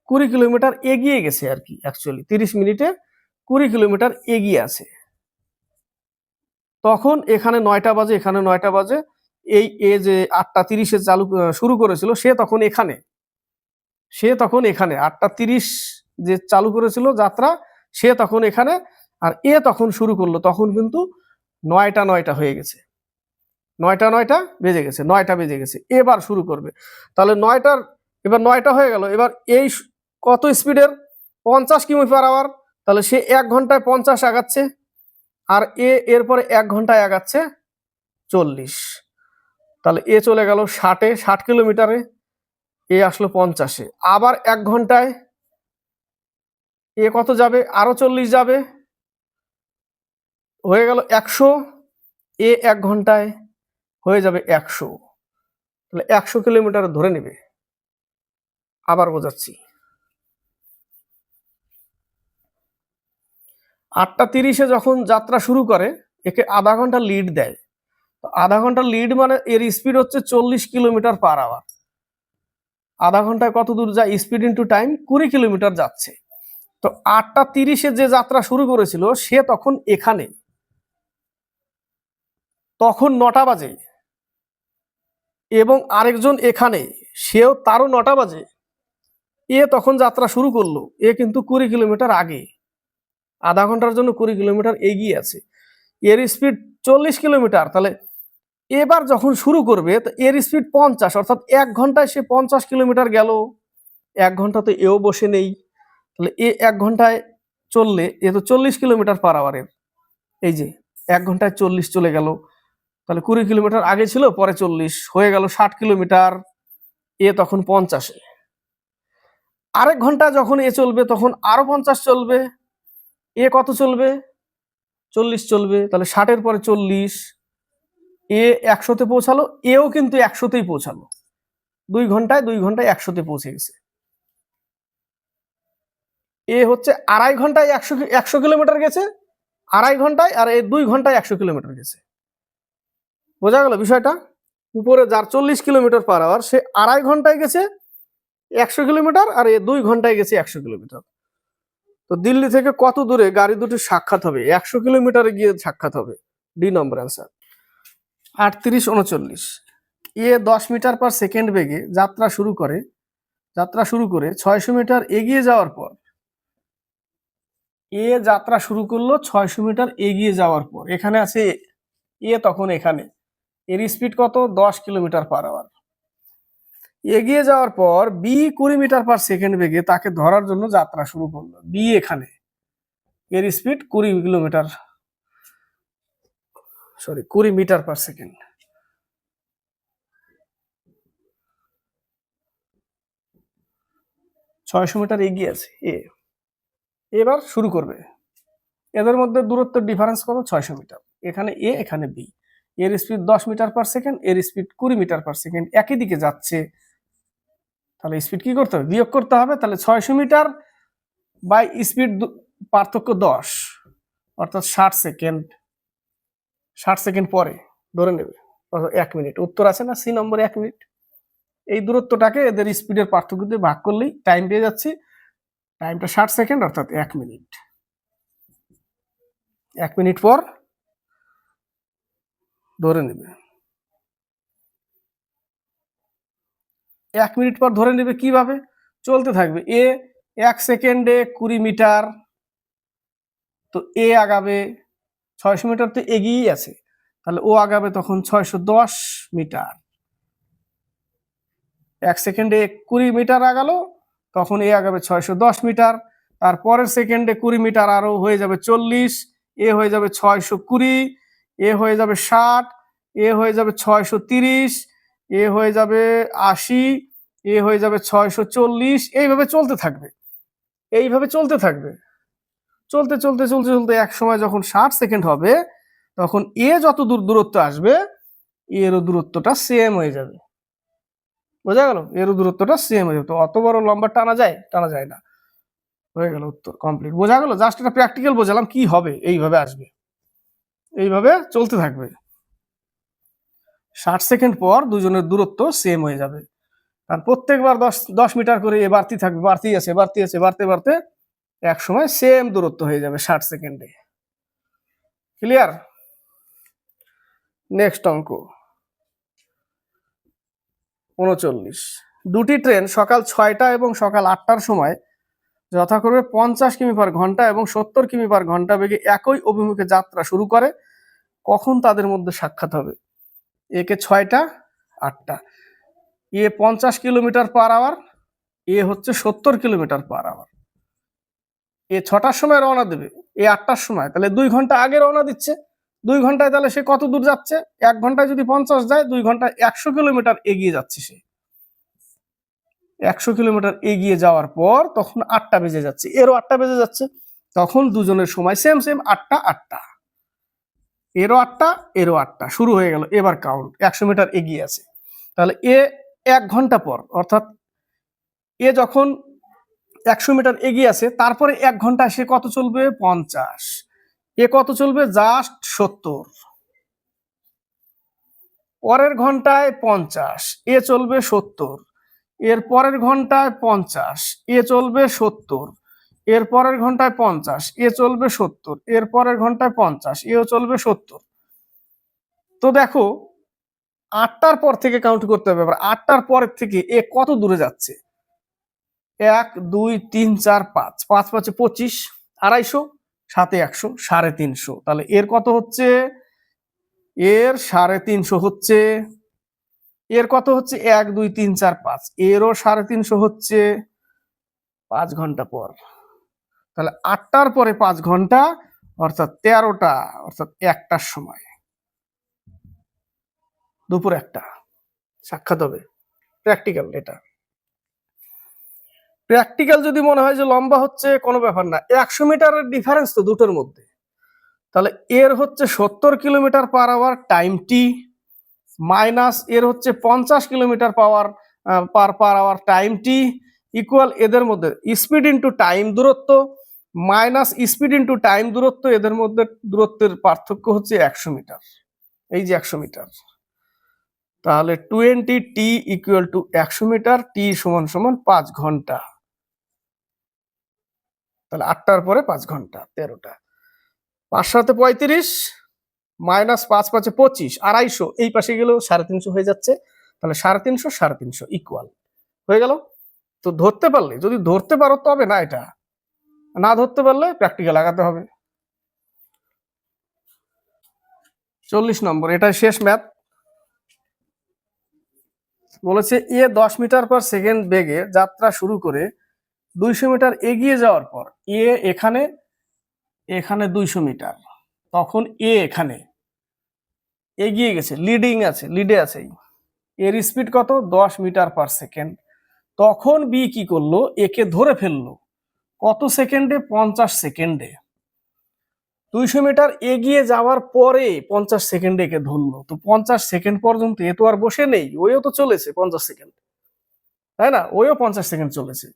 কুড়ি কিলোমিটার এগিয়ে গেছে আর কি, অ্যাকচুয়ালি 30 মিনিটে 20 কিলোমিটার এগিয়ে আছে। তখন এখানে 9টা বাজে, এখানে 9টা বাজে, এই এ যে 8:30-এ শুরু করেছিল সে তখন এখানে 8:30 যে চালু করেছিল যাত্রা, সে তখন এখানে, আর এ তখন শুরু করলো, তখন কিন্তু 9টা হয়ে গেছে, 9টা বেজে গেছে, 9টা বেজে গেছে, এবার শুরু করবে। তাহলে এবার 9টা হয়ে গেল। এবার এই কত স্পিডের? 50 কিমি/আওয়ার। তাহলে সে 1 ঘন্টায় 50 আগাচ্ছে, আর এরপরে 1 ঘন্টায় আগাচ্ছে 40। তাহলে এ চলে গেল 60 কিলোমিটারে, এ আসলো 50-এ। আবার 1 ঘন্টায় এ কত যাবে? আরো 40 যাবে, হয়ে গেল 100। এ 1 ঘন্টায় হয়ে যাবে 100। তাহলে 100 কিলোমিটার ধরে নেবে। আবার বোঝাচ্ছি, 8:30-এ যখন যাত্রা শুরু করে, একে আধা ঘন্টা লিড দেয়। আধা ঘন্টা লিড মানে এর স্পিড হচ্ছে 40 কিলোমিটার/আওয়ার। আধা ঘন্টায় কত দূর যায়? স্পিড ইন্টু টাইম, 20 কিলোমিটার যাচ্ছে। তো 8:30-এ যে যাত্রা শুরু করেছিল সে তখন এখানে, তখন 9টা বাজে, এবং আরেকজন এখানে, সেও তারও 9টা বাজে। এ তখন যাত্রা শুরু করলো, এ কিন্তু 20 কিলোমিটার আগে, আধা ঘন্টার জন্য 20 কিলোমিটার এগিয়ে আছে। এর স্পিড 40 কিলোমিটার। তাহলে এবার যখন শুরু করবে তো এর স্পিড 50, অর্থাৎ 1 ঘন্টায় সে 50 কিলোমিটার গেল। 1 ঘন্টা তো এও বসে নেই, তাহলে এ 1 ঘন্টায় চললে এ তো 40 কিলোমিটার/আওয়ারের, এই যে 1 ঘন্টায় 40 চলে গেল। তাহলে 20 কিলোমিটার আগে ছিল, পরে 40 হয়ে গেল 60 কিলোমিটার। এ তখন 50-এ। আরেক ঘন্টা যখন এ চলবে তখন আরো 50 চলবে। এ কত চলবে? 40 চলবে। তাহলে 60-এর পরে 40, এ 100-তে পৌঁছালো, এও কিন্তু 100-তেই পৌঁছালো। 2 ঘন্টায় 100-তে পৌঁছে গেছে। এ হচ্ছে 2.5 ঘন্টায় 100 কিলোমিটার গেছে, 2.5 ঘন্টায়, আর এ 2 ঘন্টায় 100 কিলোমিটার গেছে। বোঝা গেল বিষয়টা? উপরে যার 40 কিলোমিটার/আওয়ার সে 2.5 ঘন্টায় গেছে 100 কিলোমিটার, আর এ 2 ঘন্টায় গেছে 100 কিলোমিটার। তো দিল্লি থেকে কত দূরে গাড়ি দুটির সাক্ষাৎ হবে? 100 কিলোমিটারে গিয়ে সাক্ষাৎ হবে। ডি নম্বর অ্যান্সার। 38, 39, এ 10 মিটার/সেকেন্ড বেগে যাত্রা শুরু করে 600 মিটার এগিয়ে যাওয়ার পর, এ যাত্রা শুরু করলো 600 মিটার এগিয়ে যাওয়ার পর, এখানে আছে এ তখন এখানে, এর স্পিড কত? 10 কিলোমিটার/আওয়ার। এগিয়ে যাওয়ার পর বি 20 মিটার/সেকেন্ড বেগে তাকে ধরার জন্য যাত্রা শুরু করলো। বি এখানে, এর স্পিড 20 মিটার/সেকেন্ড। 600 মিটার এগিয়ে আছে এ, এবার শুরু করবে। এদের মধ্যে দূরত্বের ডিফারেন্স কত? 600 মিটার। এখানে এ, এখানে বি। এর স্পিড 10 মিটার পার সেকেন্ড, এর স্পিড 20 মিটার পার সেকেন্ড, একই দিকে যাচ্ছে। তাহলে স্পিড কি করতে হবে? বিয়োগ করতে হবে। তাহলে 600 মিটার বাই স্পিড পার্থক্য 10, অর্থাৎ 60 সেকেন্ড। 60 সেকেন্ড পরে ধরে নেবে 1 মিনিট। উত্তর আছে না সি নম্বরে 1 মিনিট। এই দূরত্বটাকে এদের স্পিডের পার্থক্য দিয়ে ভাগ করলেই টাইম পেয়ে যাচ্ছি। টাইমটা 60 সেকেন্ড, অর্থাৎ 1 মিনিট। 1 মিনিট পর ধরে নেবে। 1 মিনিট পর ধরে নেবে কিভাবে? চলতে থাকবে। এ 1 সেকেন্ডে 20 মিটার, তো এ আগাবে 600 মিটার, তো এগিয়েই আছে। তাহলে ও আগাবে তখন 610 মিটার। 1 সেকেন্ডে 20 মিটার আগালো, তখন এ আগাবে 610 মিটার। তারপরের সেকেন্ডে 20 মিটার আরো হয়ে যাবে 40, এ হয়ে যাবে 620, এ হয়ে যাবে 60, এ হয়ে যাবে 630, এ হয়ে যাবে 80, এ হয়ে যাবে 640। এইভাবে চলতে থাকবে, এইভাবে চলতে থাকবে। চলতে চলতে চলতে চলতে এক সময় যখন 60 সেকেন্ড হবে, তখন এ যত দূর দূরত্ব আসবে, এরও দূরত্বটা সেম হয়ে যাবে। বোঝা গেল? এরও দূরত্বটা সেম হয়ে যাবে। তো অত বড় লম্বা টানা যায়? টানা যায় না। হয়ে গেল উত্তর কমপ্লিট। বোঝা গেল? জাস্ট এটা প্র্যাকটিক্যাল বোঝালাম কি হবে। এইভাবে আসবে, এইভাবে চলতে থাকবে। 60 সেকেন্ড পর দুজনের দূরত্ব সেম হয়ে যাবে। আর প্রত্যেকবার 10 মিটার করে এ বাড়তি থাকবে, বাড়তেই আছে, বাড়তে আছে, বাড়তে বাড়তে এক সময় সেম দূরত্ব হয়ে যাবে 60 সেকেন্ডে। ক্লিয়ার? নেক্সট অঙ্ক 39। দুটি ট্রেন সকাল 6টা এবং সকাল 8টার সময় যথাক্রমে 50 কিমি পার ঘন্টা এবং 70 কিমি পার ঘন্টা বেগে একই অভিমুখে যাত্রা শুরু করে। কখন তাদের মধ্যে সাক্ষাৎ হবে? একে 6টা, 8টা। এ 50 কিলোমিটার পার আওয়ার, এ হচ্ছে 70 কিলোমিটার পার আওয়ার। এ 6টার সময় রওনা দেবে, এ 8টার সময়, তাহলে 2 ঘন্টা আগে রওনা দিচ্ছে। 2 ঘন্টায় তাহলে সে কত দূর যাচ্ছে? 1 ঘন্টায় যদি 50 যায়, 2 ঘন্টায় 100 কিলোমিটার এগিয়ে যাচ্ছে সে। 100 কিলোমিটার এগিয়ে যাওয়ার পর তখন 8টা বেজে যাচ্ছে, এরও 8টা বেজে যাচ্ছে। তখন দুজনের সময় সেম সেম, 8টা 8টা। এরও 8টা, এরও 8টা। শুরু হয়ে গেল এবার কাউন্ট। 100 মিটার এগিয়ে আছে। তাহলে এ 1 ঘন্টা পর, অর্থাৎ এ যখন 100 মিটার এগিয়ে আছে, তারপরে 1 ঘন্টায় সে কত চলবে? 50। এ কত চলবে? জাস্ট 70। পরের ঘন্টায় 50, এ চলবে 70। এর পরের ঘন্টায় 50, এ চলবে 70। এর পরের ঘন্টায় 50, এ চলবে 70। এর পরের ঘন্টায় 50, এও চলবে 70। তো দেখো 8টার পর থেকে কাউন্ট করতে হবে। এবার 8টার পরের থেকে এ কত দূরে যাচ্ছে? 1 2 3 4 5, 5 5 25, 250, 7 100, 350। তাহলে এর কত হচ্ছে? এর 350 হচ্ছে। এর কত হচ্ছে? 1 2 3 4 5, এরও 350 হচ্ছে 5 ঘন্টা পর। তাহলে 8টার পরে 5 ঘন্টা, অর্থাৎ 13টা, অর্থাৎ 1টার সময়, দুপুর 1টা সাক্ষাৎ হবে। প্র্যাকটিক্যাল এটা। প্র্যাকটিক্যাল যদি মনে হয় যে লম্বা হচ্ছে, কোনো ব্যাপার না। 100 মিটারের ডিফারেন্স তো দুটোর মধ্যে। তাহলে এর হচ্ছে 70 kilometre per our time T, minus এর হচ্ছে 50 kilometre per our time T, equal এদের মধ্যে স্পিড ইন্টু টাইম দূরত্ব, মাইনাস স্পিড ইন্টু টাইম দূরত্ব। এদের মধ্যে দূরত্বের পার্থক্য হচ্ছে 100 মিটার। এই যে 100 মিটার। তাহলে 20 টি ইকুয়াল টু 100 মিটার, টি সমান সমান 5 ঘন্টা। তাহলে 8টার পরে 5 ঘন্টা, 13টা। 5 7 35, মাইনাস 5 5 25, 250। এই পাশে গেলেও 350 হয়ে যাচ্ছে। তাহলে 350 350 ইকুয়াল হয়ে গেল। তো ধরতে পারলে, যদি ধরতে পারো তবে না, এটা না ধরতে পারলে প্র্যাকটিক্যাল লাগাতে হবে। 40 নম্বর, এটা শেষ ম্যাথ। বলেছে এ 10 মিটার পার সেকেন্ড বেগে যাত্রা শুরু করে 200 মিটার এগিয়ে যাওয়ার পর এ এখানে, এখানে 200 মিটার, তখন এ এখানে এগিয়ে গেছে, লিডিং আছে, লিডে আছে। এর স্পিড কত? 10 মিটার পার সেকেন্ড। তখন বি কি করলো? একে ধরে ফেললো। কত সেকেন্ডে? 50 সেকেন্ডে। 200 মিটার এগিয়ে যাওয়ার পরে 50 সেকেন্ডে একে ধরলো। তো 50 সেকেন্ড পর্যন্ত এ তো আর বসে নেই, ওইও তো চলেছে 50 সেকেন্ড, তাই না? ওইও 50 সেকেন্ড চলেছে।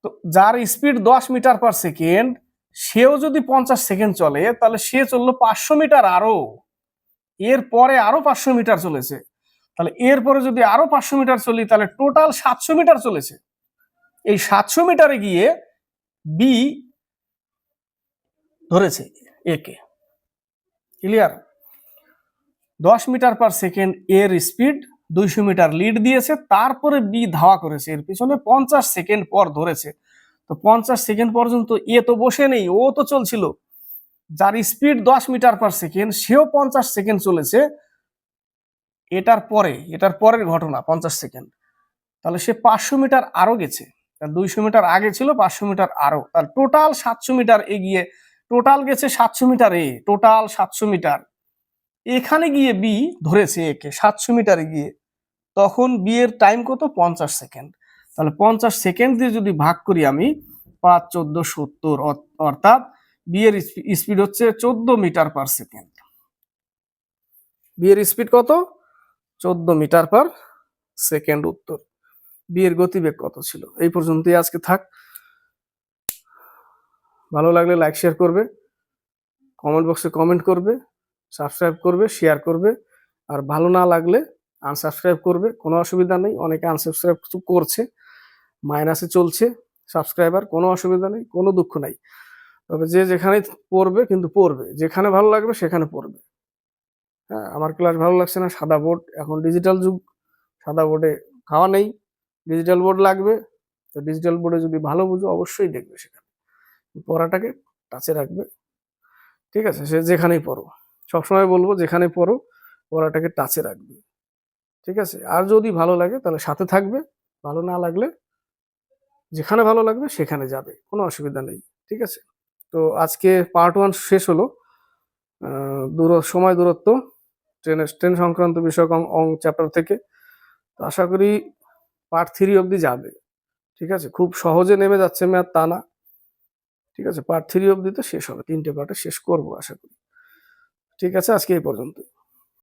তো যার স্পিড 10 মিটার পার সেকেন্ড, সেও যদি 50 সেকেন্ড চলে, তাহলে সে চললো 500 মিটার আরো। এরপরে আরো 500 মিটার চলেছে, তাহলে এরপরে যদি আরো 500 মিটার চলি, তাহলে টোটাল 700 মিটার চলেছে। এই 700 মিটারে গিয়ে বি ধরেছে একে। ক্লিয়ার? 10 মিটার পার সেকেন্ড এর স্পিড, 200 মিটার লিড দিয়েছে, তারপরে বি ধাওয়া করেছে এর পিছনে, 50 সেকেন্ড পর ধরেছে। তো 50 সেকেন্ড পর্যন্ত এ তো বসে নেই, ও তো চলছিল। যার স্পিড 10 মিটার পার সেকেন্ড, সেও 50 সেকেন্ড চলেছে। এটার পরের ঘটনা 50 সেকেন্ড, তাহলে সে 500 মিটার আরো গেছে। 200 মিটার আগে ছিল, 500 মিটার আরো, তার টোটাল 700 মিটার এগিয়ে, টোটাল গেছে 700 মিটার, টোটাল 700 মিটার। এখানে গিয়ে বি ধরেছে একে 700 মিটারে গিয়ে। তখন বি এর টাইম কত? 50 সেকেন্ড। তাহলে 50 সেকেন্ড দিয়ে যদি ভাগ করি আমি, 5, 14, 70, অর্থাৎ বি এর স্পিড হচ্ছে 14 মিটার পার সেকেন্ড। বি এর স্পিড কত? 14 মিটার পার সেকেন্ড। উত্তর। বি এর গতিবেগ কত ছিল? এই পর্যন্তই আজকে থাক। ভালো লাগলে লাইক শেয়ার করবে, কমেন্ট বক্সে কমেন্ট করবে, সাবস্ক্রাইব করবে, শেয়ার করবে। আর ভালো না লাগলে আনসাবস্ক্রাইব করবে, কোনো অসুবিধা নেই। অনেকে আনসাবস্ক্রাইব করছে, মাইনাসে চলছে সাবস্ক্রাইবার, কোনো অসুবিধা নেই, কোনো দুঃখ নাই। তবে যে যেখানে পড়বে, কিন্তু পড়বে, যেখানে ভালো লাগবে সেখানে পড়বে। হ্যাঁ, আমার ক্লাস ভালো লাগছে না, সাদা বোর্ড, এখন ডিজিটাল যুগ, সাদা বোর্ডে খাওয়া নেই, ডিজিটাল বোর্ড লাগবে। তো ডিজিটাল বোর্ডে যদি ভালো বুঝো, অবশ্যই দেখবে, সেখানে পড়াটাকে টাচে রাখবে। ঠিক আছে? সে যেখানেই পড়ো, সবসময় বলবো যেখানে পড়ো পড়াটাকে টাচে রাখবে। ঠিক আছে? আর যদি ভালো লাগে তাহলে সাথে থাকবে, ভালো না লাগলে যেখানে ভালো লাগবে সেখানে যাবে, কোনো অসুবিধা নেই। ঠিক আছে? তো আজকে পার্ট 1 শেষ হলো। সময় দূরত্ব, ট্রেন সংক্রান্ত বিষয়ক চ্যাপ্টার থেকে। তো আশা করি পার্ট 3 অবধি যাবে। ঠিক আছে? খুব সহজে নেমে যাচ্ছে ম্যাথ তা না। ঠিক আছে? পার্ট 3 অবধি তো শেষ হবে, 3টে পার্টে শেষ করবো আশা করি। ঠিক আছে? আজকে এই পর্যন্ত।